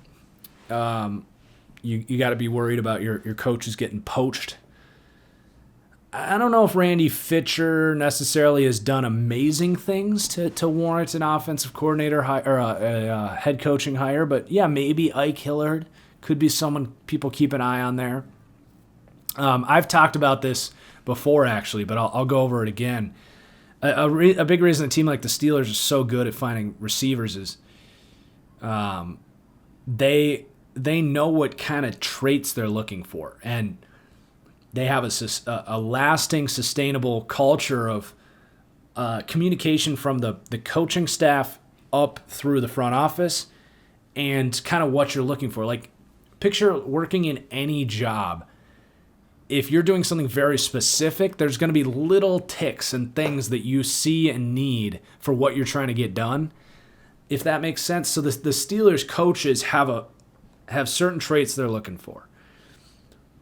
you got to be worried about your coaches getting poached. I don't know if Randy Fitcher necessarily has done amazing things to warrant an offensive coordinator or a head coaching hire, but yeah, maybe Ike Hillard could be someone people keep an eye on there. I've talked about this before, actually, but I'll go over it again. A big reason a team like the Steelers is so good at finding receivers is they know what kind of traits they're looking for, and they have a lasting, sustainable culture of communication from the coaching staff up through the front office and kind of what you're looking for. Like, picture working in any job. If you're doing something very specific, there's going to be little ticks and things that you see and need for what you're trying to get done, if that makes sense. So the Steelers coaches have certain traits they're looking for.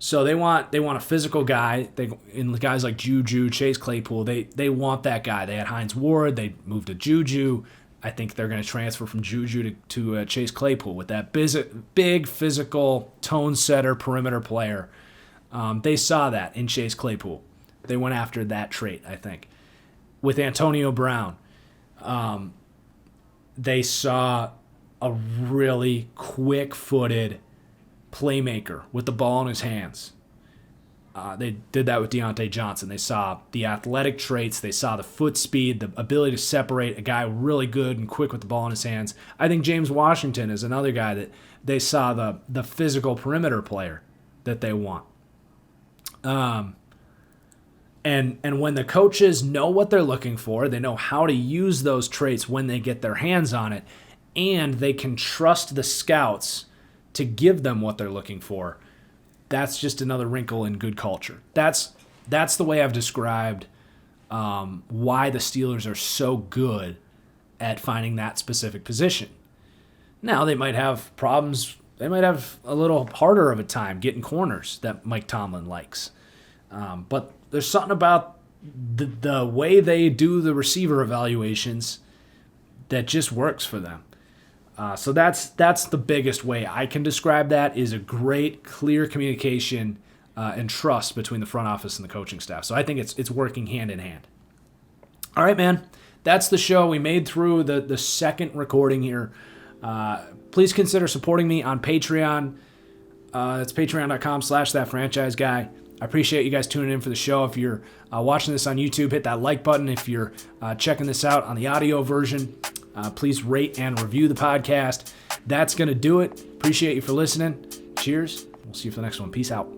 So they want a physical guy. In guys like Juju, Chase Claypool, they want that guy. They had Hines Ward. They moved to Juju. I think they're going to transfer from Juju to Chase Claypool with that big physical tone setter perimeter player. They saw that in Chase Claypool. They went after that trait, I think. With Antonio Brown, they saw a really quick-footed playmaker with the ball in his hands. They did that with Deontay Johnson. They saw the athletic traits. They saw the foot speed, the ability to separate a guy really good and quick with the ball in his hands. I think James Washington is another guy that they saw the physical perimeter player that they want. And when the coaches know what they're looking for, they know how to use those traits when they get their hands on it, and they can trust the scouts to give them what they're looking for. That's just another wrinkle in good culture. That's the way I've described why the Steelers are so good at finding that specific position. Now, they might have problems. They might have a little harder of a time getting corners that Mike Tomlin likes. But there's something about the way they do the receiver evaluations that just works for them. So that's the biggest way I can describe that, is a great, clear communication and trust between the front office and the coaching staff. So I think it's working hand in hand. All right, man. That's the show. We made through the second recording here. Please consider supporting me on Patreon. That's patreon.com/ThatFranchiseGuy. I appreciate you guys tuning in for the show. If you're watching this on YouTube, hit that like button. If you're checking this out on the audio version, please rate and review the podcast. That's going to do it. Appreciate you for listening. Cheers. We'll see you for the next one. Peace out.